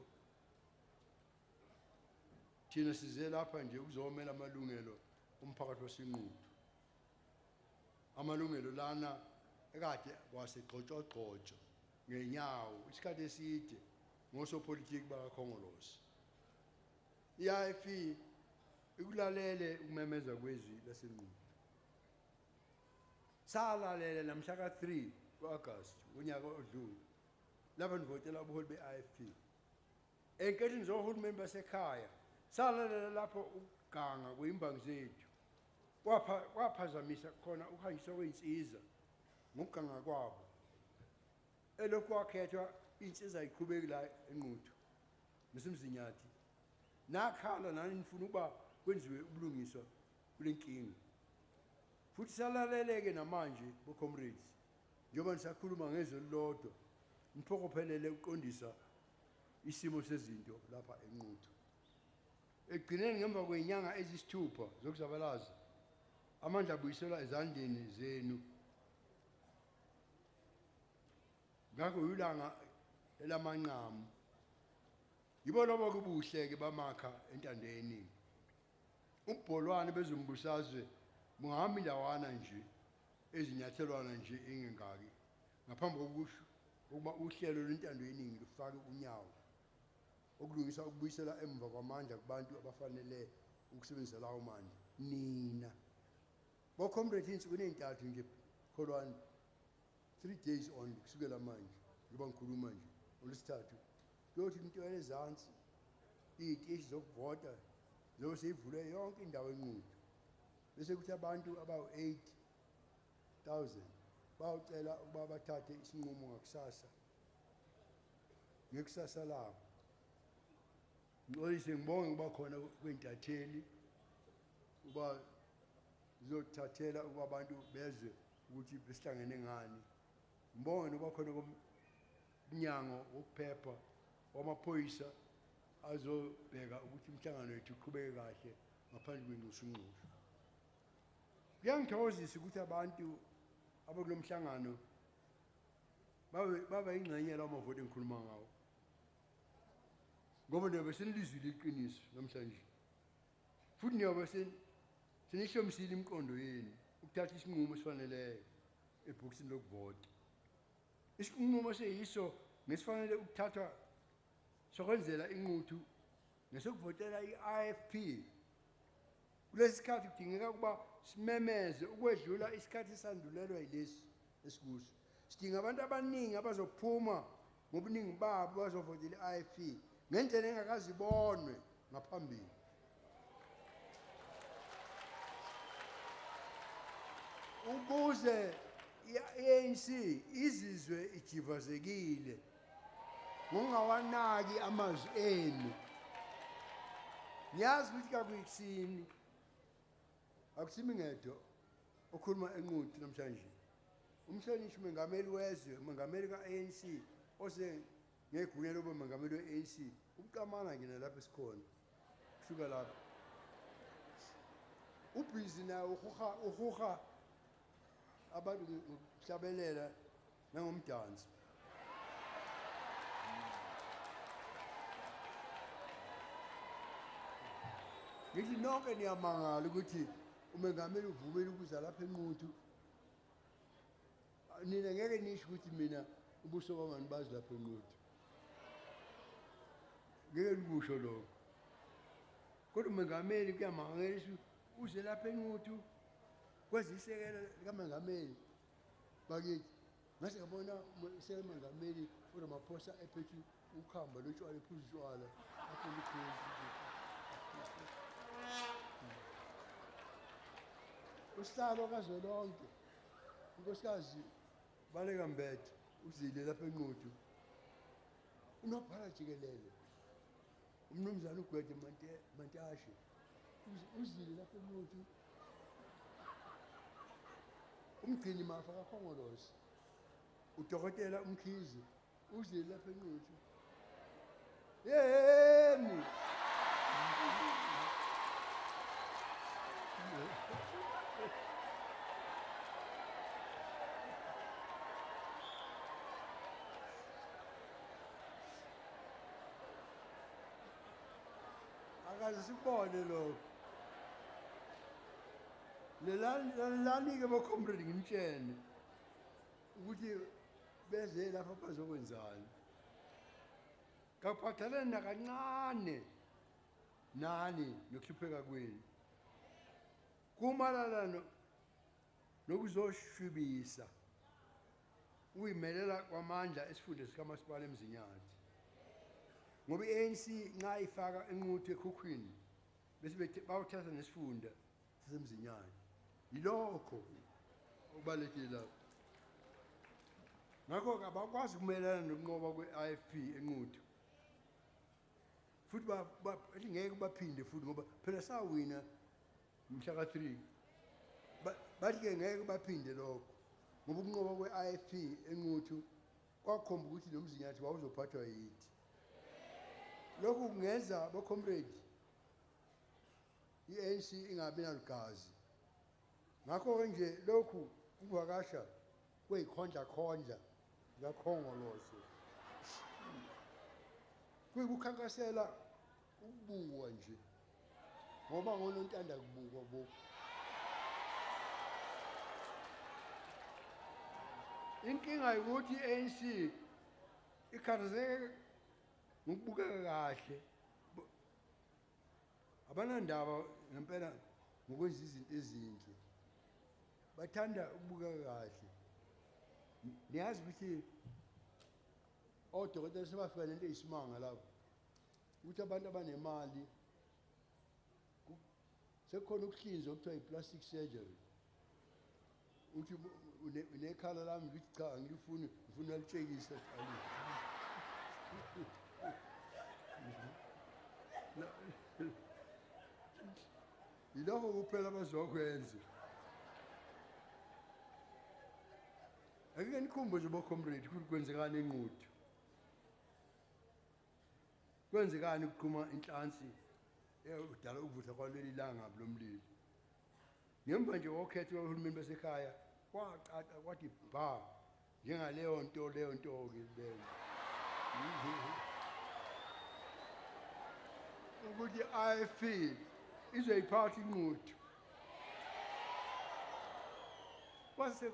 thina size lapha nje ukuzomela amalungelo umphakathi waseNquthu amalungelo lana ekade wasegxotshogxotsho ngenyawo isikhathi eside ngosopolitiki bakakhongolose i-IFP ikulalele ukumemeza kwezwi laseNquthu salalele namhla ka-3 ku-August unyaka odlule lapha nivotela ubuholi be-IFP enkethini zohulumeni basekhaya salalela lapho ukuganga kweyimbangi zethu kwaphazamisa khona ukuhanjiswa kwey'nsiza ngokuganga kwabo elokhu kwakhethwa iy'nsiza yiqhubeki la eNquthu nasemzinyathi nakhala nani nifuna ukuba kwenziwe ubulungiswa kule nkinga futhi salaleleke namanje bo-comrades njengoba nisakhuluma ngezwe lilodwa niphokophelele ukuqondisa isimo sezinto lapha eNquthu ekugcineni ngemva kwey'nyanga eziyisithupha zokuzabalaza amandla abuyiselwa ezandleni zenu ngakho yilanga elamanqamu yibo lobo kubuhle-ke bamakha entando yeningi ubholwane bezombusazwe bungahamba indawana nje ezinyathelwana nje engengaki ngaphambi kokusho ukuba uhlelo lwentando yeningi lufake unyawo okulungisa ukubuyisela emva kwamandla kubantu abafanele ukusebenzisa lawo mandla nina bo-comrade insuku ney'ntathu nje kholwane 3 days only kusukela manje njengoba ngikhuluma nje olwesithathu kuyothi intwele ezansi iy'teshi zokuvota zobe seyivule yonke indawo eNquthu bese kuthi abantu abawu-8,000 bawucela ukuba bathathe isinqumo ngakusasa ngekusasa labo ngixolise ngibonge ukuba khona kwey'ntatheli uba zizothathela ukuba abantu bezwe ukuthi besihlangene ngani ngibonge nokuba khona komnyango wokuphepha wamaphoyisa azobheka ukuthi imihlangano yethu iqhubeke kahle ngaphandle kwenxushunxushu kuyangithokozisa ukuthi abantu abakulo mhlangano baba yingxenye yalawo mavoti engikhuluma ngawo ngoba niyobe senilizwile iqiniso namhlanje futhi niyobe senihlomisile imiqondo yenu ukuthatha isinqumo esifaneleyo ebhokisini lokuvota isinqumo seyiso ngesifanele ukuthathwa sokwenzela iNquthu nesokuvotela i-IFP kulesi sikhathi kudingeka ukuba simemeze ukwedlula isikhathi esandulelwa yilesi esikuso sidinga abantu abaningi abazophuma ngobuningi babo bazovotela i-IFP ngendlela engakazi ibonwe ngaphambili ukuze i-ANC izizwe ijivazekile ngokungawanaki amazwi enu ngiyazi ukuthi kakuyikusini akusimi ngedwa okhuluma eNquthu namhlanje umhlonishwa umengameli wezwe umengameli ka-ANC osengegunya loba umengameli we-ANC ukuqamana nje nalapho esikhona kusuka lapho ubhizi naye uhuha abantu ngokuhlabelela nangomdanso ngithi nonke niyamangala ukuthi umengameli uvumile ukuza lapha eNquthu nina ngeke nisho ukuthi mina ubuso bangani bazi lapha eNquthu ngeke nikusho lokho kodwa umengameli kuyamangalisa uze lapha eNquthu kwezisekelo likaMengameli bakithi ngase ngabona usemengameli uRamaphosa ephethe ukhamba lotshwala ephuza utshwala apho likhulu usihlalo kazwelonke unkosikazi Baleka Mbethe uzile lapha eNquthu unobhala jikelele umnumzana uGwede Mantashe uzile lapha eNquthu umgcini mafa kakhongolose udokotela umkhizi uzile lapha eNquthu yeni akaze sibone lo lelani ke bocomrade ngimtshene ukuthi beze lapha bazokwenzani kaphathelene nakancane nani nokuhlupheka kwenu kumalana nokuzoshwibisa uyimelela kwamandla esifundeni sikamasipala eMzinyathi ngoba iANC nxa ifaka eNquthu ekhukhwini bese bawuthatha nesifunda saseMzinyathi yilokho okubalekile lapho ngakho abakwazi ukumelana nokunqoba kwe-IFP eNquthu futhi bathi ngeke baphinde futhi ngoba phela sawina mhla ka-3 bathi-ke ngeke baphinde lokho ngoba ukunqoba kwe-IFP eNquthu kwakhomba ukuthi noMzinyathi wawuzophathwa yithi lokhu kungenza abacomrade iANC ingabi nalugazi ngakho-ke nje lokhu kuvakasha kweyikhondla ngakhongolose kuyikukhankasela ukubukwa nje ngoba ngonontanda kubukwa bo inkinga ukuthi iANC ikhathazeke ngokubukeka kahle abanandaba ngempela ngokwenza izinto ezinhle bathanda ukubukeka kahle niyazi ukuthi odokotela sebafika nento eyisimanga lapho ukuthi abantu abanemali sekukhona ukuhlinzwa okuthiwa yi-plastic surgery uthi unekhala lami ngithi cha angilifuni ngifuna alitshekisa yilokho kuphela abazokwenza akeke nikhumbe nje bocomrade ukuthi kwenzekani eNquthu kwenzekani ukuqhuma inhlansi udala ukuvutha kwaleli langa lomlilo ngemva nje wokhetholohulumeni basekhaya kwacaca kwathi bha njengaleyo nto ke leyo ukuthi IFP izoyiphatha iNquthu kwase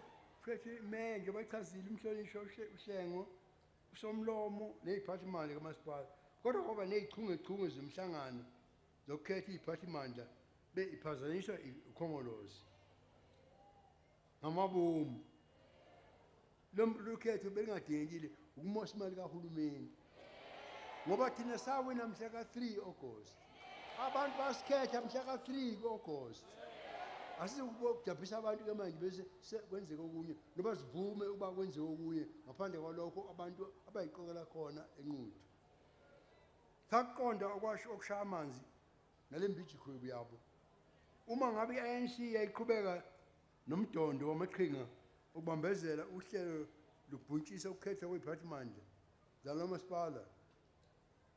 phethe imenje bachazile umhlonishwa uHlengo usomlomo neziphathimandla kamasipala kodwa ngoba nezichungechunge zomhlangano zokukhetha iziphathimandla beyiphazanyiswa ukhongolose ngamabomu lokhetho belingadingekile ukumosha imali kahulumeni ngoba thina sawina mhla ka-3 August abantu basikhetha mhla ka-3 August asizokujabhisa abantu ke manje bese kwenzeka okunye noba sivume uba kwenzeka okunye ngaphandle kwalokho abantu abayiqokela khona eNquthu sakuqonda okushaya amanzi nale mbijikwebu yabo uma ngabe iANC yayiqhubeka nomdondo wamaqhinga ukubambezela uhlelo lubhuntshisa ukukhetha kweziphathimandla zalomasipala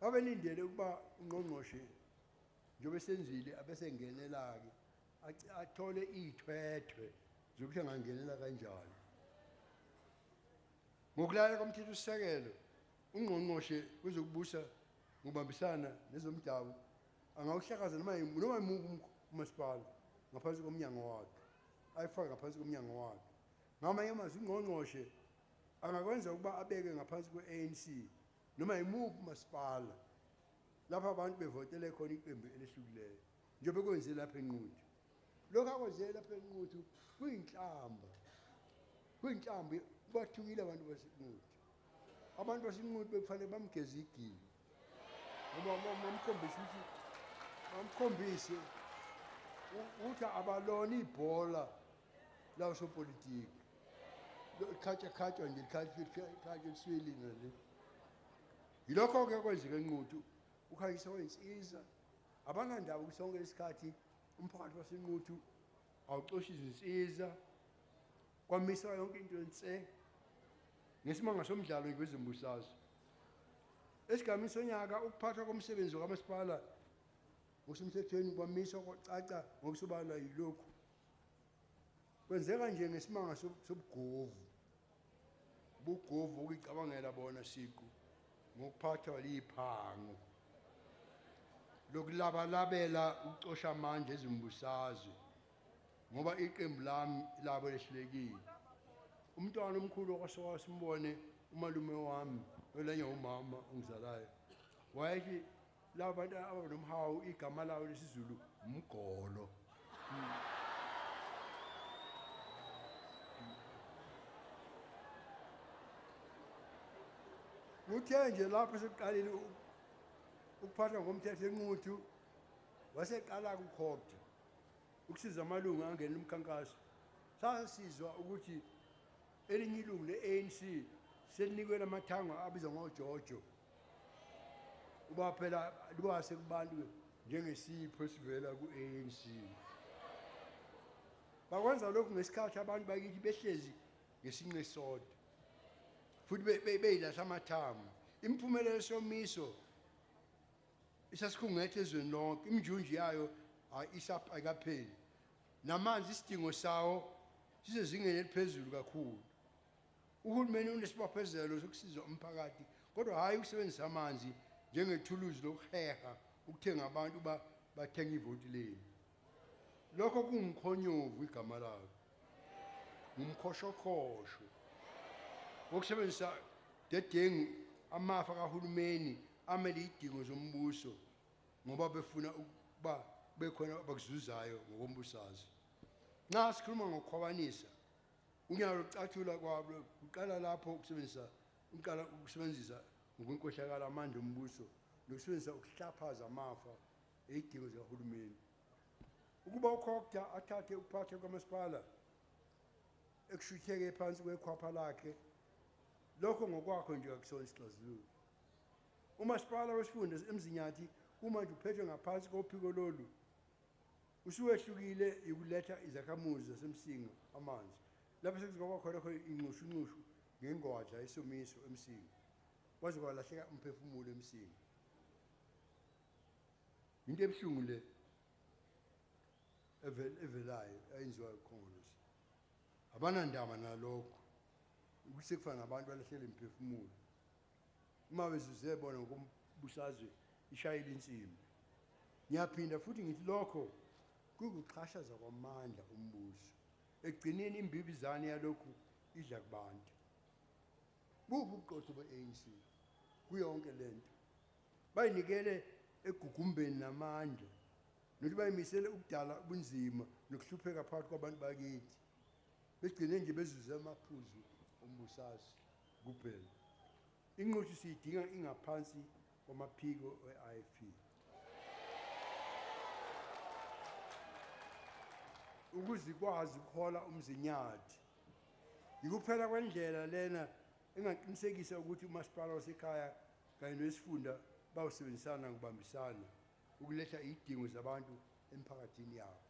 abelindele ukuba ungqongqoshe njengoba senzile abesengenela-ke athole iy'thwethwe zokuthi angangenela kanjani ngokulala komthethosisekelo ungqongqoshe kwezokubusa ngokubambisana nezomdabu angawuhlakaza noma yimuphi umasipala ngaphansi komnyango wakhe ayifake ngaphansi komnyango wakhe ngamanye amazwi ungqongqoshe angakwenza ukuba abeke ngaphansi kwe-ANC noma yimuphi umasipala lapho abantu bevotele khona iqembu elehlukileyo njengoba kwenze lapha eNquthu lokhu akwenze lapha eNquthu kuyinhlamba kubathukile abantu baseNquthu abantu baseNquthu bekufanele bamgeze igilo bamkhombise ukuthi abalona ibhola lawosopolitiki khatshwa nje likhatshwa eliswelini nje yilokho-ke kwenzeka eNquthu ukhanyisa kwey'nsiza abanandaba ukuthi sonke lesikhathi umphakathi waseNquthu awuxoshi izinsiza kwamisa yonke into ense ngesimanga somdlalo ngezembusazwe esigameni sonyaka ukuphathwa komsebenzi kamasipala ngosemthethweni kwamiswa kwacaca ngokusobala yilokhu kwenzeka nje ngesimanga sobugovu ukuyicabangela bona siqu ngokuphathwa liphango lokulabalabela ucosha amandla ezimbusazwe ngoba iqembu lami labo lehlulekile umntwana omkhulu okwasoka simbone umalume wami olenye umama ongizalayo wayethi laba bantu abanomhawu igama lawo lesizulu umgolo Uthe nje lapho sekuqalile ukuphathwa ngomthetho eNquthu waseqala ukukhokha ukusiza amalungu angena umkhankaso sasizwa ukuthi elinye ilungu le-ANC selinikwe lamathango abizwa ngoJojo uba phela liwase kubantu njengesipho esivela ku-ANC bakwenza lokhu ngesikhathi abantu bakithi behlezi ngesinqe sodwa futhi beyilahla amathambo impumelelo somiso isasikhungethe ezweni lonke imjunju yayo ayikapheli namanzi isidingo sawo sisezingeni eliphezulu kakhulu uhulumeni unesibophezelo sokusiza umphakathi kodwa hayi ukusebenzisa amanzi njengethuluzi lokuheha ukuthenga abantu bathenga ivoti leni lokho kungumkhonyovu igama lawo ngumkhoshokosho wokusebenzisa dedengu amafa kahulumeni amele idingo zombuso ngoba befuna ukuba bekhona abakuzuzayo ngokombusazwe nxa sikhuluma ngokukhwabanisa unyaka lokucathula kwabo kuqala lapho ukusebenzisa ngokwenkohlakala amandla ombuso nokusebenzisa ukuhlaphaza amafa eyidingo zikahulumeni ukuba ukhokha athathe ukuphatha kwamasipala ekushutheke phansi kwekhwapha lakhe lokho ngokwakho nje akusona isixazululo umasipala wesifunda emzinyathi uma nje uphethwe ngaphansi kophiko lolu usuwehlukile ukuletha izakhamuzi zasemsinga amanzi lapho sekuzoba khona inxushunxushu ngengwadla esomiso emsinga kwaze kwalahleka umphefumulo emsinga into ebuhlungu le evelayo ayenziwa ukhongolose abanandaba nalokho ukuthi kufana nabantu balahlela imphefumulo uma bezuze bona ngokumbusazwe ishayile insimbi ngiyaphinda futhi ngithi lokho kukuxhashaza kwamandla ombuso ekugcineni imbibizane yalokhu idla kubantu bubu ubuqotho be-ANC kuyonke lento bayinikele egugumbeni namandla nokuthi bayimisele ukudala ubunzima nokuhlupheka phakathi kwabantu bakithi begcine nje bezuze amaphuzu ombusazwe kuphela inquthu siyidinga ingaphansi kwamaphiko we-IFP ukuze ikwazi ukuhola umzinyathi yikuphela kwendlela lena engaqinisekisa ukuthi umasipala wasekhaya kanye nowesifunda bawusebenzisana ngokubambisana ukuletha izidingo zabantu emphakathini yabo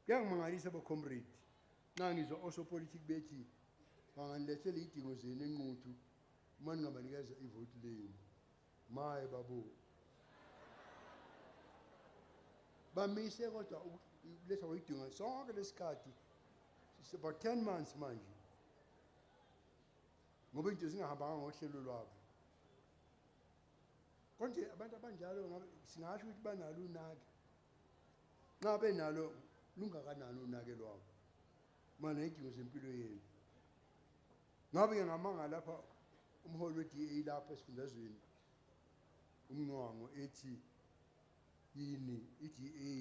kuyangimangalisa abacomrade nxa ngizwa osopolitiki bethi banganilethela izidingo zenu eNquthu uma ningabanikeza ivoti lenu maye babo bamise kodwa ukuletha kwezidingo sonke lesikhathi about 10 months manje ngoba into zingahambanga ngohlelo lwabo konke abantu abanjalo singasho ukuthi banalo unake nxa benalo lungakanani unake lwabo mana izidingo zempilo yenu ngabe ngamanga lapha umholi we-DA lapha esifundazweni umnqwango ethi yini i-DA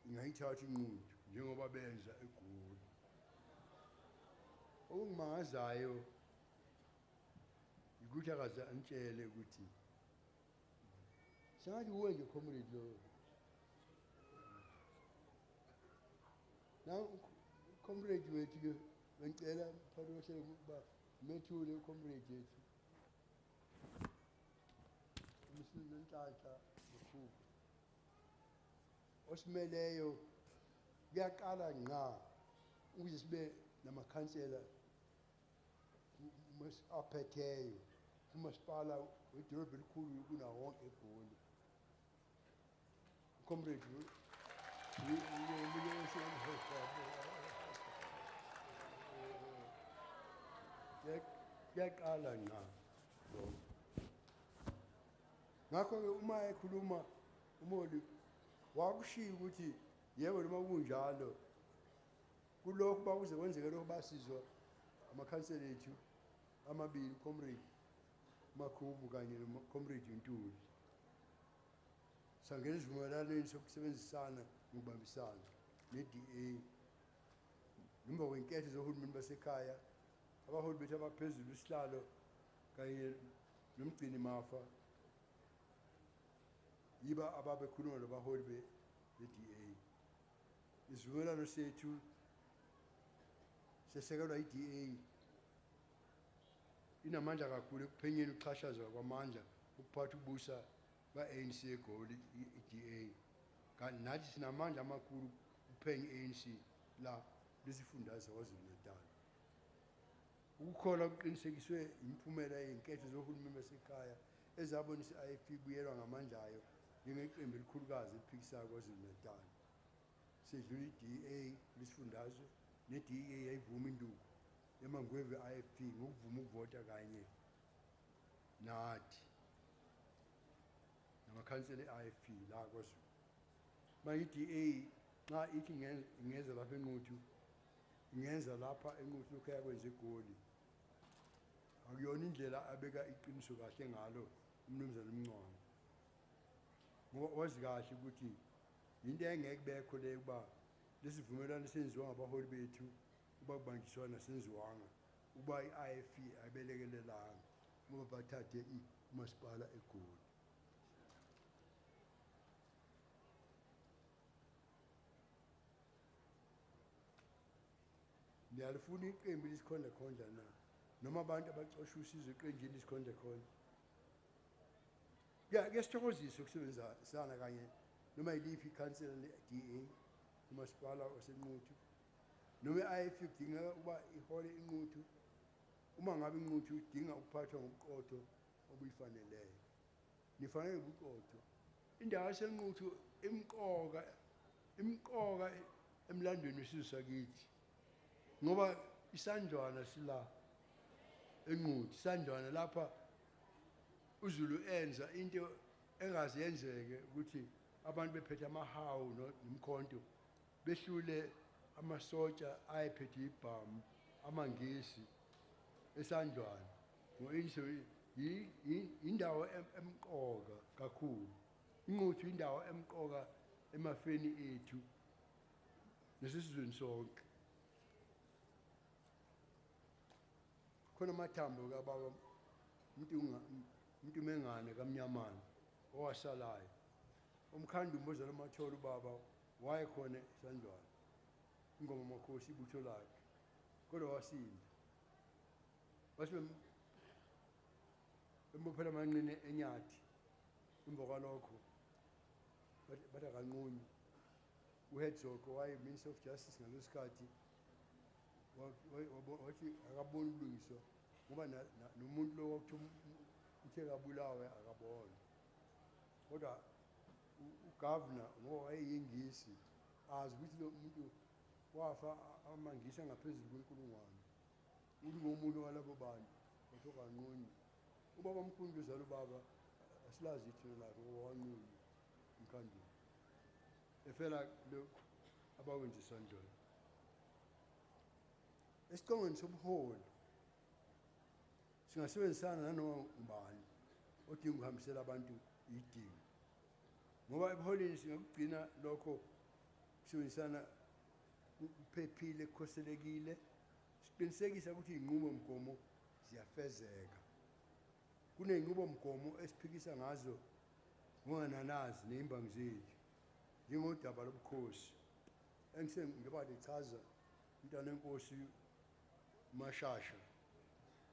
ingayithatha iNquthu njengoba benza eGoli okungimangazayo ukuthi akaze antshele ukuthi sengathi uwe nje comrade lo now comrade wethu ke ngicela phakathi kohlelo ukuba methule comrade yethu umsini nenhlanhla nokhulu osimeleyo kuyaqala ngqa ukuze sibe namakhansela aphetheyo umasipala wedolobha elikhulu kunawo wonke eGoli. Comrade, kuyaqala ngqa lokho. Ngakho-ke uma ekhuluma uMoli wakushiya ukuthi yebo noma kunjalo kulokhu bakuze kwenzeke lokho basizwa amakhansela ethu amabili, Comrade Makhubu kanye noComrade Nquthu. Sangena isivumelwaneni sokusebenzisana ngokubambisana ne-DA ngemva kwenketho zohulumeni basekhaya, abaholi bethu abaphezulu isihlalo kanye nomgcini mafa yiba ababekhuluma nabaholi be-DA. Isivumelwano sethu sesekelwa i-DA inamandla kakhulu ekuphenyeni ukuxhashazwa kwamandla ukuphatha ubusa ba-ANC eGoli, i-DA. Kanti nathi sinamandla amakhulu ukuphenya i-ANC la lesifundazwe saKwaZulu-Natal. Ukukhola kuqinisekiswe imiphumela yenketho zohulumeni basekhaya ezabonisa i-IFP buyelwa ngamandla ayo njengeqembu elikhulukazi eliphikisayo KwaZulu-Natal. Sedlula i-DA lesifundazwe ne-DA yayivuma induku yamangwevu e-IFP ngokuvuma ukuvota kanye nathi namakhansela e-IFP la kwaZulu. Manje i-DA nxa ithi ingeza lapha eNquthu, ingenza lapha eNquthu lokhu yakwenza eGoli. Akuyona indlela abeka iqiniso kahle ngalo umnumzana uMncwane. Ngoba wazi kahle ukuthi into engeke bekho le kuba lesivumelwano senziwa ngabaholi bethu uba kubanjiswana senziwanga uba i-IFP ayibelekelelanga ngoba bathathe umasipala eGoli. Niyalifuna iqembu lesikhondakhonda na noma abantu abacosha usizo eqenjini lesikhondakhonda? Kuyasithokozisa ukusebenzisana kanye noma yiliphi ikhansela le-DA umasipala waseNquthu noma i-IFP kudingeka uba ihole iNquthu uma ngabe iNquthu idinga ukuphathwa ngobuqotho obuyifaneleyo. Nifanele ubuqotho. Indawo yaseNquthu imqoka emlandweni wesizwe sakithi ngoba isandlwana sila eNquthu, isandlwana lapha uZulu enza into engaze yenzeke ukuthi abantu bephethe amahawu nomkhonto behlule amasotsha ayephethe ibhamu amangisi esandlwana. Indawo emqoka kakhulu. iNquthu indawo emqoka emafeni ethu nesizweni sonke. Khona amathambo kababa umuntu mengane kaMnyamana owasalayo umkhandi umbozela amatholo ubaba wayekhona esandlwana ingoma makhosi ibutho lakhe kodwa wasinda base bembophela amanqine enyathi. Emva kwalokho bathi akanqunyi uHedzoko waye-Minister of Justice ngalesikhathi wathi akaboni ubulungiswa ngoba nomuntu lo uthe kabulawe akabona. Kodwa uGavana ngoba wayeyingisi azi ukuthi lo muntu wafa amangisi angaphezulu kwe1,000 uthi ngomuntu walabo bantu batho kanqunyi. Ubaba omkhulu uzala ubaba asilazi ithina lakhe ngoba wanqunyi umkhandlu efela lokhu abakwenza isandlwana. Esicongweni sobuholi singasebenzisana nanoma ubani odinga ukuhambisela abantu idingo ngoba ebuholini singakugcina lokho kusebenzisana kuphephile kukhoselekile siqinisekisa ukuthi iy'nqubomgomo ziyafezeka. Kuney'nqubomgomo esiphikisa ngazo ngokungananazi ney'mbangi zethu njengodaba lobukhosi ngiba lichaza umntwana wenkosi uMashasha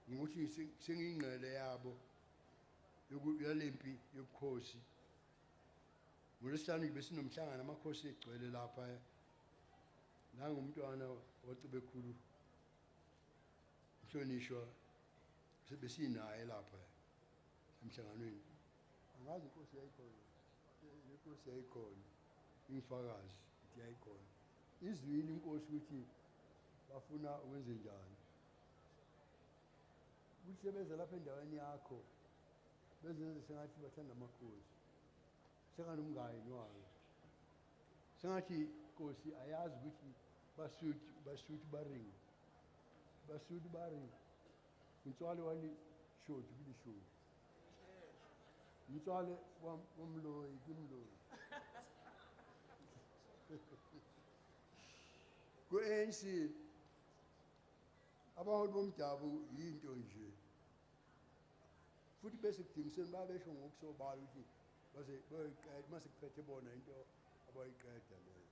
ngokuthi sengiyingqele yabo yalempi yobukhosi ngolesihlanu besinomhlangano amakhosi egcwele lapha nangumntwana wacebe-khulu Mhlonishwa besinaye lapha emhlanganweni angazi inkosi yayikhona inkosi yayikhona ingifakazi ukuthi yayikhona izwini inkosi ukuthi bafuna ukwenze njani ukuthi sebeza lapha endaweni yakho bezenze sengathi bathanda amakhosi senganomngani wayo sengathi inkosi ayazi ukuthi basuthi baringi umtswale wali shoti kuli shoti umtswale wamloyi kumloyi ku-ANC abaholi bomdabu yinto nje futhi bese kudingiseni babesho ngokusobala ukuthi mase kuphethe bona into abayiqeda leyo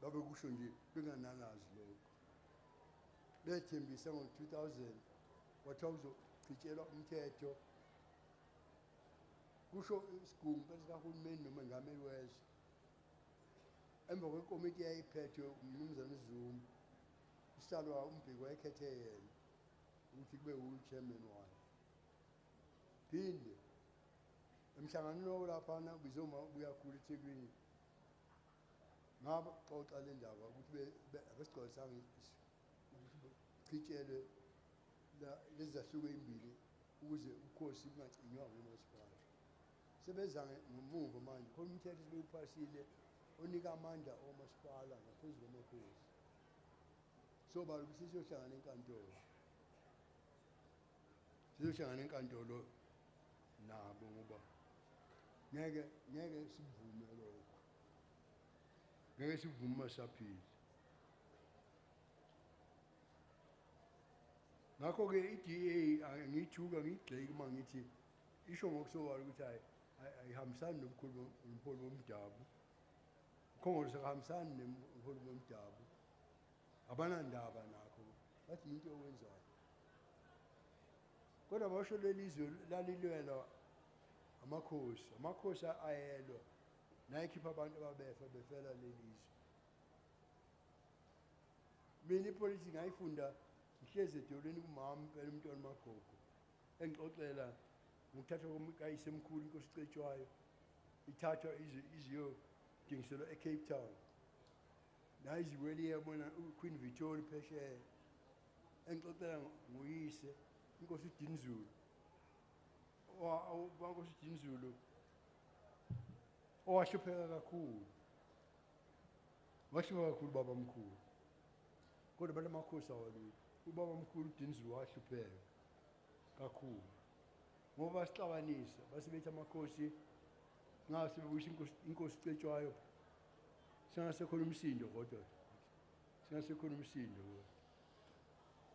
babe kusho nje bengananazi lokho bethembisa ngo-2000 kwathiwa kuzochitshelwa umthetho kusho isigungu sikahulumeni noma ingameli wezwe emva kwekomiti yayiphethwe umnumzane uZuma isihlalo umbheki wayekhethe yena ukuthi kube uchairman wayo phinde emhlanganweni laphana bizoma buyakhulu eThekwini ngaba xoxa le ndaba ukuthi abesigcwalisanga ukuthi chitshelwe lezi zahluko ezimbili ukuze ukhosi kungacinywa ngumasipala sebeza ngemuva manje khona umthetho siwuphasile onika amandla omasipala ngaphezu kwamakhosi sobala ukuthi siyohlangana enkantolo nabo ngoba ngeke sivume lokho ngeke sivume saphila ngakho-ke i-DA angiyithuka ngiyigxeki uma ngithi isho ngokusobala ukuthi ayihambisani nomholi bomdabu ukhongolose kahambisani nomholi bomdabu abanandaba nakho bathi yinto okwenzayo kodwa basho lelizwe lalilwelwa amakhosi ayelwa nayikhipha abantu ababefa befela lelizwe mina ipolitiki ngayifunda ngihlezi edolweni kumama impela umntwana magogo engixoxela ngokuthathwa komukayisemkhulu inkosi Cetshwayo ithathwa iziyodingiselwa eCape Town nayo iziweli yabona uQueen Victoria phesheya engixoxela nguyise inkosi uDinizulu wankosi uDinizulu owahlupheka kakhulu baba mkhulu kodwa balamakhosi awalutho ubaba mkhulu uDinizulu wahlupheka kakhulu ngoba basixabanisa basebethi amakhosi ngase bebuyisa inkosi Cetshwayo singasekhona umsindo kodwa singasekhona umsindo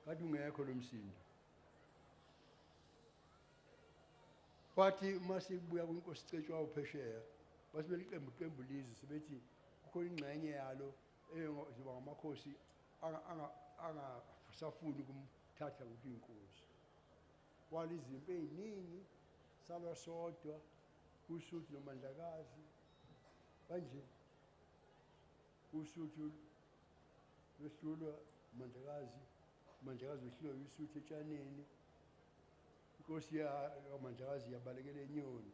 kade ungekho lo msindo bathi masibuya kwinkosi Cetshwayo phesheya basibele iqembu lizwe sebethi kukhona ingxenye yalo eyoba ngamakhosi angasafuni ukumthatha ukuthi inkosi kwala izimpi eziningi salwa sodwa uSuthu noMandlakazi kanje uSuthu wehlulwa Mandlakazi wehlulwa uSuthu etshaneni inkosi yaMandlakazi yabalekela enyoni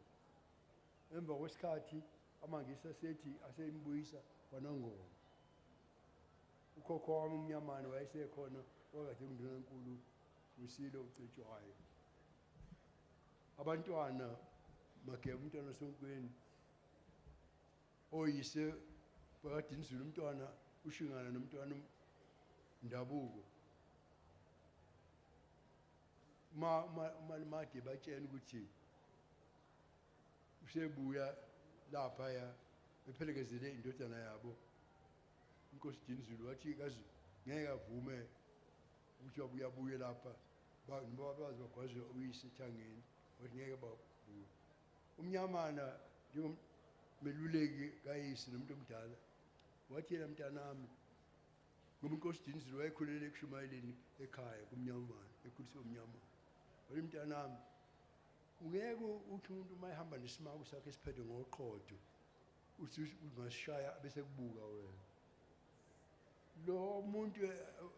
emva kwesikhathi amangisi asethi asembuyisa kwaNongoma ukhokho wami umnyamane wayesekhona wakade undunankulu uSilo uCetshwayo abantwana Mageba umntwana Sonkweni oyise bakaDinizulu umntwana ushingana nomntwana Ndabuko mali batshena ukuthi usebuya lapha ya bephelekezele indodana yabo inkosi Dinizulu wathi kazi ngeke avume ukuthi wabuye lapha noma bazi bagwaze uyise ethangeni wathi ngeke babuye umnyamana njengomeluleki kayise nomuntu omdala wathi yena mntanami ngoba inkosi Dinizulu wayekhulele ekushumayeleni ekhaya kumnyamana ekhuliswe umnyamana wathi mntanami ungeke uthi umuntu uma ehamba nesimako sakhe esiphethe ngoqotho Ungasishaya bese kubuka wena. Lo muntu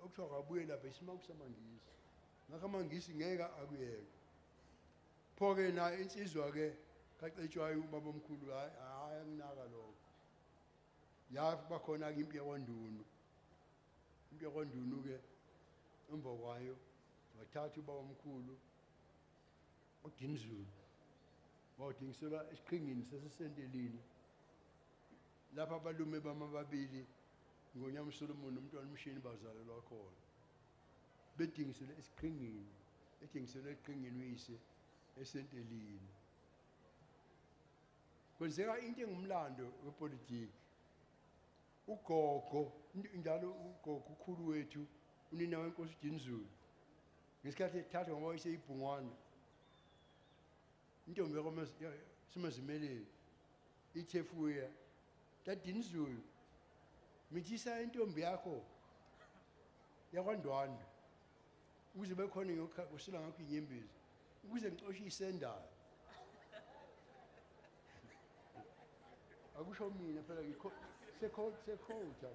okuthiwa kabuye lapha isimanga samangisi. Ngakho amangisi ngeke akuyeke. Pho-ke na insizwa-ke kacetshwayo ubaba omkhulu hayi anginaka lokho. Yakuba khona-ke impi yakwandunu. Impi yakwandunu-ke emva kwayo wathatha ubaba omkhulu uDinizulu wawudingiselwa esiqhingini sasesentelini lapha abalume bamababili ngonyama Solomon nomntwana umshini bazalelwa khona bedingiselwe esiqhingini uyise esentelini. Kwenzeka into engumlando wepolitiki. Ugogo njalo ugogo ukhulu wethu unina wenkosi uDinizulu ngesikhathi ethatha ngoba iseyibhungwana intombi yakwasimazimeleli ithefuya taDinizulu mithisa intombi yakho yakwandwandwe ukuze bekhona ngosila ngakho inyembezi ukuze ngicoshe isendayo. Akusho mina phela sekhotha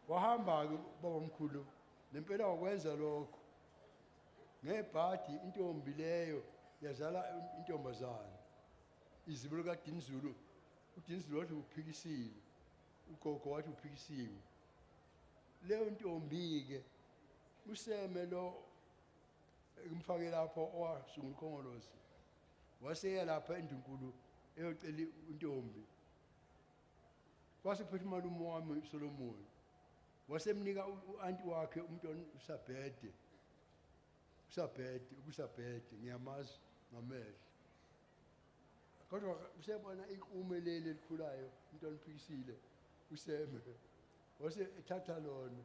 wahamba-ke baba omkhulu nempela wakwenza lokho ngebhadi intombi leyo yazala intombazane izibulo likaDinizulu. uDinizulu wathi uphikisile ugogo wathi uphikisiwe. Leyo ntombi-ke useme lo kumfake lapho owasungula ukhongolose waseya lapha endunkulu eyocela intombi. Kwasephethe umalume wami Solomon wasemnika u-anti wakhe umntwana usabhede ngiyamazi ngamehlo. Kodwa usebona inkume leli elikhulayo umntwana uphikisile useme wase ethatha lona.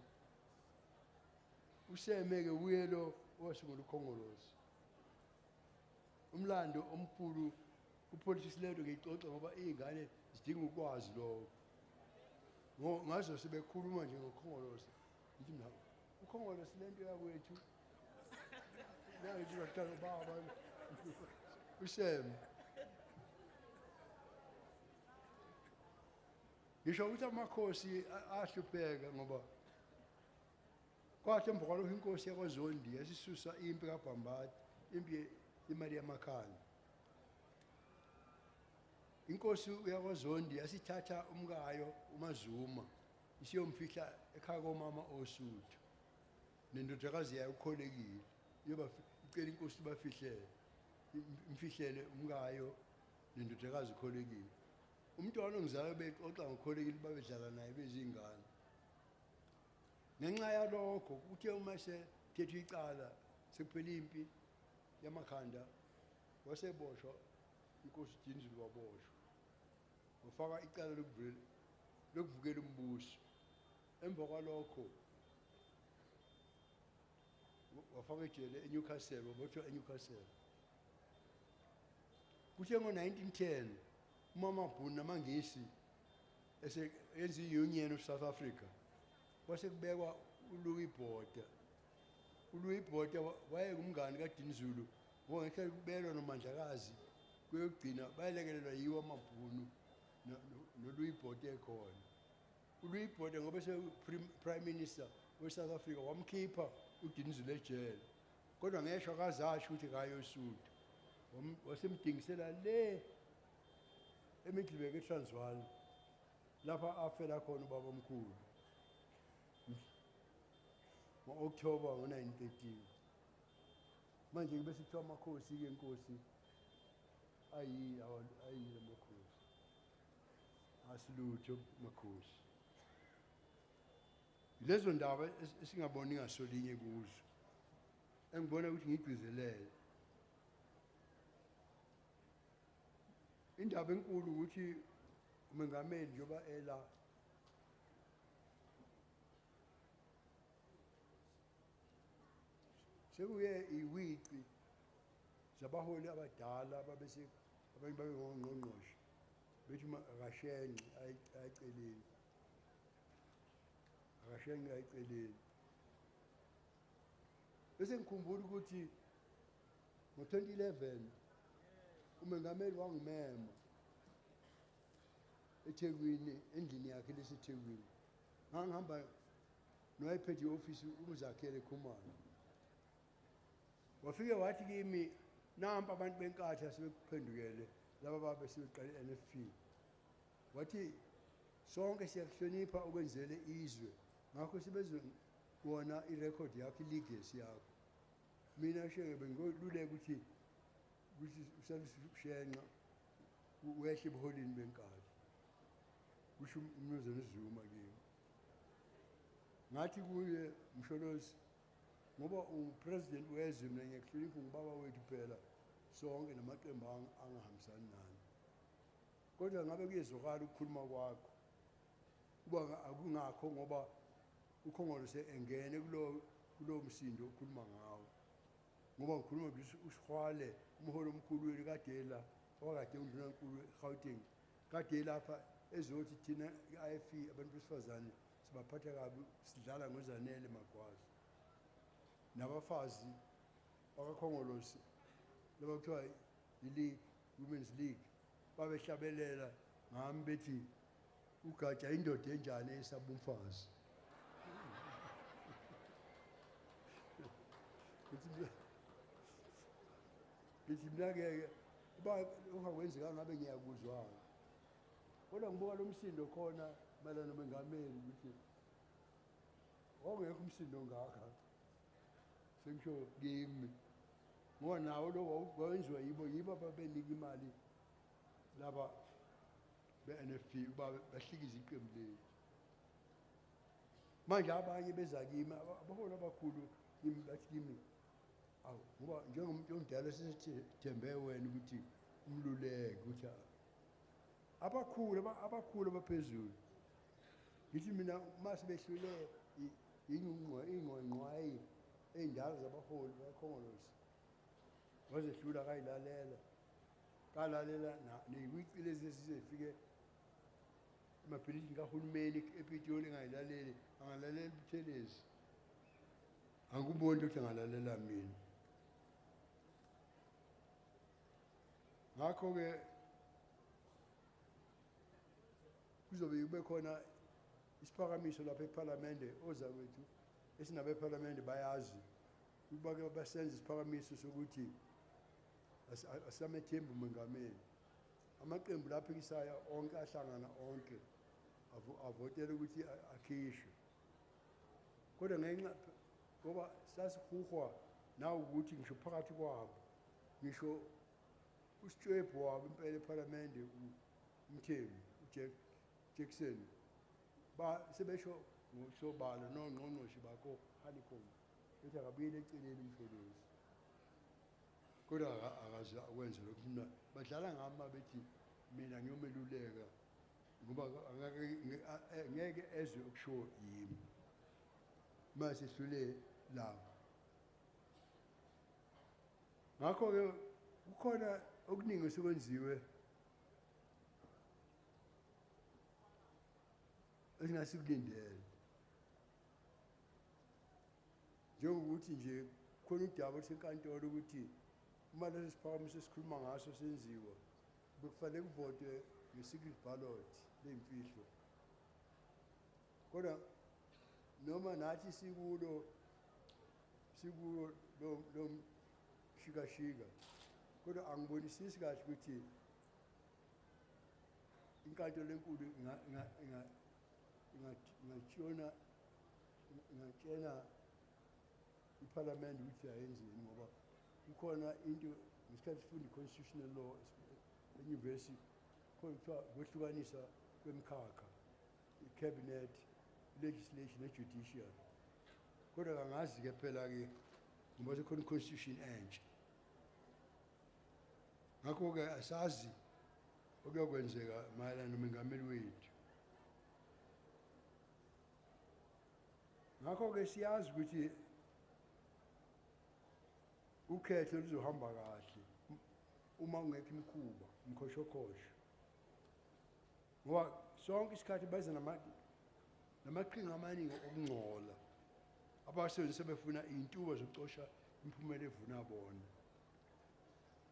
Useme-ke uye lo owasungula ukhongolose. Umlando omkhulu upolitiki lento ngiyixoxa ngoba iy'ngane zidinga ukwazi lokho. Ngazo sebekhuluma nje ngokhongolose ngithi mina ukhongolose lento yakwethu nayithi bathatha baba useme. Ngisho ukuthi amakhosi ahlupheka ngoba kwathi emva kwalokho inkosi yakwaZondi yasisusa impi kaBhambadi, impi imali yamakhanda. Inkosi yakwaZondi yasithatha umkayo uMazuma isiyomfihla ekhaya komama oSuthu nendodakazi yayo ukholekile icela inkosi imfihlele umkayo nendodakazi ukholekile. Umntwana ongizalayo bexoxa ngokholekile babedlala naye bezingane. Ngenxa yalokho kuthe uma sethethwe icala sekuphela impi yamakhanda waseboshwa inkosi uDinizulu waboshwa wafaka icala lokuvukela umbuso. Emva kwalokho wafaka ejele eNewcastle waboshwa eNewcastle. Kuthe ngo-1910 umama Bhunu namangisi esenza i-Union of South Africa kwase kubekwa uLouis Botha wayengumngane kaDinizulu ngeke kubelwa noMandlakazi kuyogcina bayelekelelwa yiwo amaBhunu noLouis Botha ekhona. uLouis Botha ngoba prime minister we-South Africa wamkhipha uDinizulu ejele kodwa ngeshwa akazasho ukuthi kayoSuthu wasemdingisela le eMiddelburg eTransvaal lapha afela khona ubaba omkhulu ngo-October ngo-1913. Manje bese kuthiwa amakhosi-ke inkosi ayile amakhosi asilutho amakhosi. Lezo ndaba esingaboni ngasolinye kuzo engibona ukuthi ngigcizelele. Indaba enkulu ukuthi umengameli njengoba ela sekuye iwici zabaholi abadala ababese abanye babe ngongqongqoshe bethi akashenxe ayiceleni. Bese ngikhumbula ukuthi ngo-2011 umengameli wangimema eThekwini endlini yakhe leseThekwini ngangihamba noyiphethe i-ofisi uzakhele Khumalo wafike wathi kimi nampa abantu benkatha sebekuphendukele laba babe sebeqale i-NFP wathi sonke siyakuhlonipha okwenzele izwe ngakho sebezobona irekhodi yakho ilegacy yakho mina shenge bengoluleka ukuthi usalushenqa wehle ebuholini benkatha kusho umnumzane Zuma kimi ngathi kuye Msholozi ngoba upresident wezwe mina ngiyakuhlonipha ngibaba wethu phela sonke namaqembu angahambisani nani kodwa ngabe kuyezwakala ukukhuluma kwakho kuba akungakho ngoba ukhongolo engene kulo msindo okhuluma ngawo ngoba ngikhuluma nje usihwale umholo omkhulu weli kade la wakade undunankulu eGauteng kade lapha ezothi thina i-IFP abantu besifazane sibaphatha kabi sidlala ngozanele magwazi nabafazi bakakhongolosi laba kuthiwa i-League Women's League babehlabelela ngami bethi ugatsha indoda enjani esaba umfazi ngithi mina-ke uba ungakwenzeka ngabe ngiyakuzwanga kodwa ngibuka lo msindo khona mayelana nomengameli ukuthi wawungekho umsindo ngakha sengisho kimi ngoba nawo lo wawenziwa yibo ababenika imali laba be-NFP uba bahlikize iqembu lethu manje abanye beza kimi abaholi abakhulu kimi bathi kimi awu ngoba njengomuntu omdala sesithembe wena ukuthi umluleke ukuthi abakhulu abaphezulu ngithi mina uma sebehlule ingqongqwayi ey'ndala zabaholi bakhongolosi wazehlula kalalela ney'kwici lezi esizefike emabhilidini kahulumeni ePitoli engayilaleli angalalela Buthelezi angikuboni ukuthi angalalela mina ngakho-ke kuzobe kube khona isiphakamiso lapha ePhalamende oza kwethu esinabePhalamende bayazi ukuba-ke basenze isiphakamiso sokuthi asamethembu umengameli amaqembu lapho kisaya onke ahlangana onke avotele ukuthi akhishwe kodwa ngenxa ngoba sasihuhwa nawe ukuthi ngisho phakathi kwabo ngisho usitshwebhu wabo impela ePhalamende umthembu Jackson sebesho ngosobala nongqongqoshi bakho Honeycomb ethi akabuyele eceleni Msholozi kodwa akaze akwenze lokhu mina badlala ngami babethi mina ngiyomeluleka ngoba ngeke ezwe ukusho yimi mase hlule labo ngakho-ke kukhona okuningi osekwenziwe esingasilindele njengokuthi nje khona udaba olusenkantolo ukuthi uma leso siphakamiso esikhuluma ngaso senziwa bekufanele kuvotwe nge-secret ballot leyimfihlo kodwa noma nathi sikulo lo mshikashika kodwa angibonisisi kahle ukuthi inkantolo enkulu ingatshena iPhalamende ukuthi ayenzeni ngoba kukhona into ngesikhathi sifunda i-constitutional law enyuvesi khona kuthiwa kwehlukanisa kwemikhakha i-cabinet legislation ne-judiciary kodwa kangazi-ke phela-ke ngoba sekhona i-constitution entsha ngakho-ke asazi okuyokwenzeka mayelana nomengameli wethu ngakho-ke siyazi ukuthi ukhetho luzohamba kahle uma ungekho imikhuba umkhoshokosho ngoba sonke isikhathi beza namaqhinga amaningi okungcola abasebenzi sebefuna iy'ntuba zokucosha imiphumela evuna bona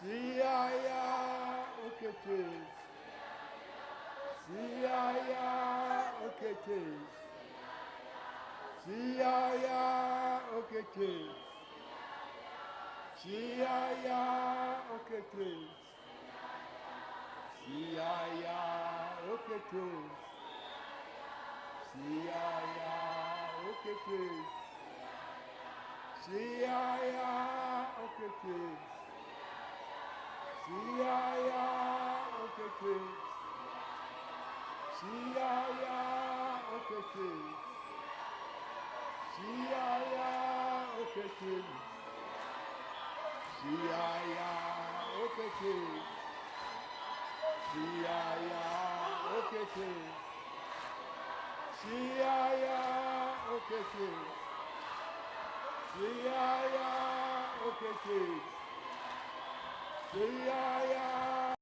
Siyaya uketes. Siyaya uketes. Siyaya uketes. Siyaya uketes. Siyaya uketes. Siyaya uketes. Siyaya uketes. Siyaya uketes. Siyaya uketes. Siyaya uketes. Siyaya uketes. Siyaya uketes. Siyaya uketes. Siyaya uketes. Siyaya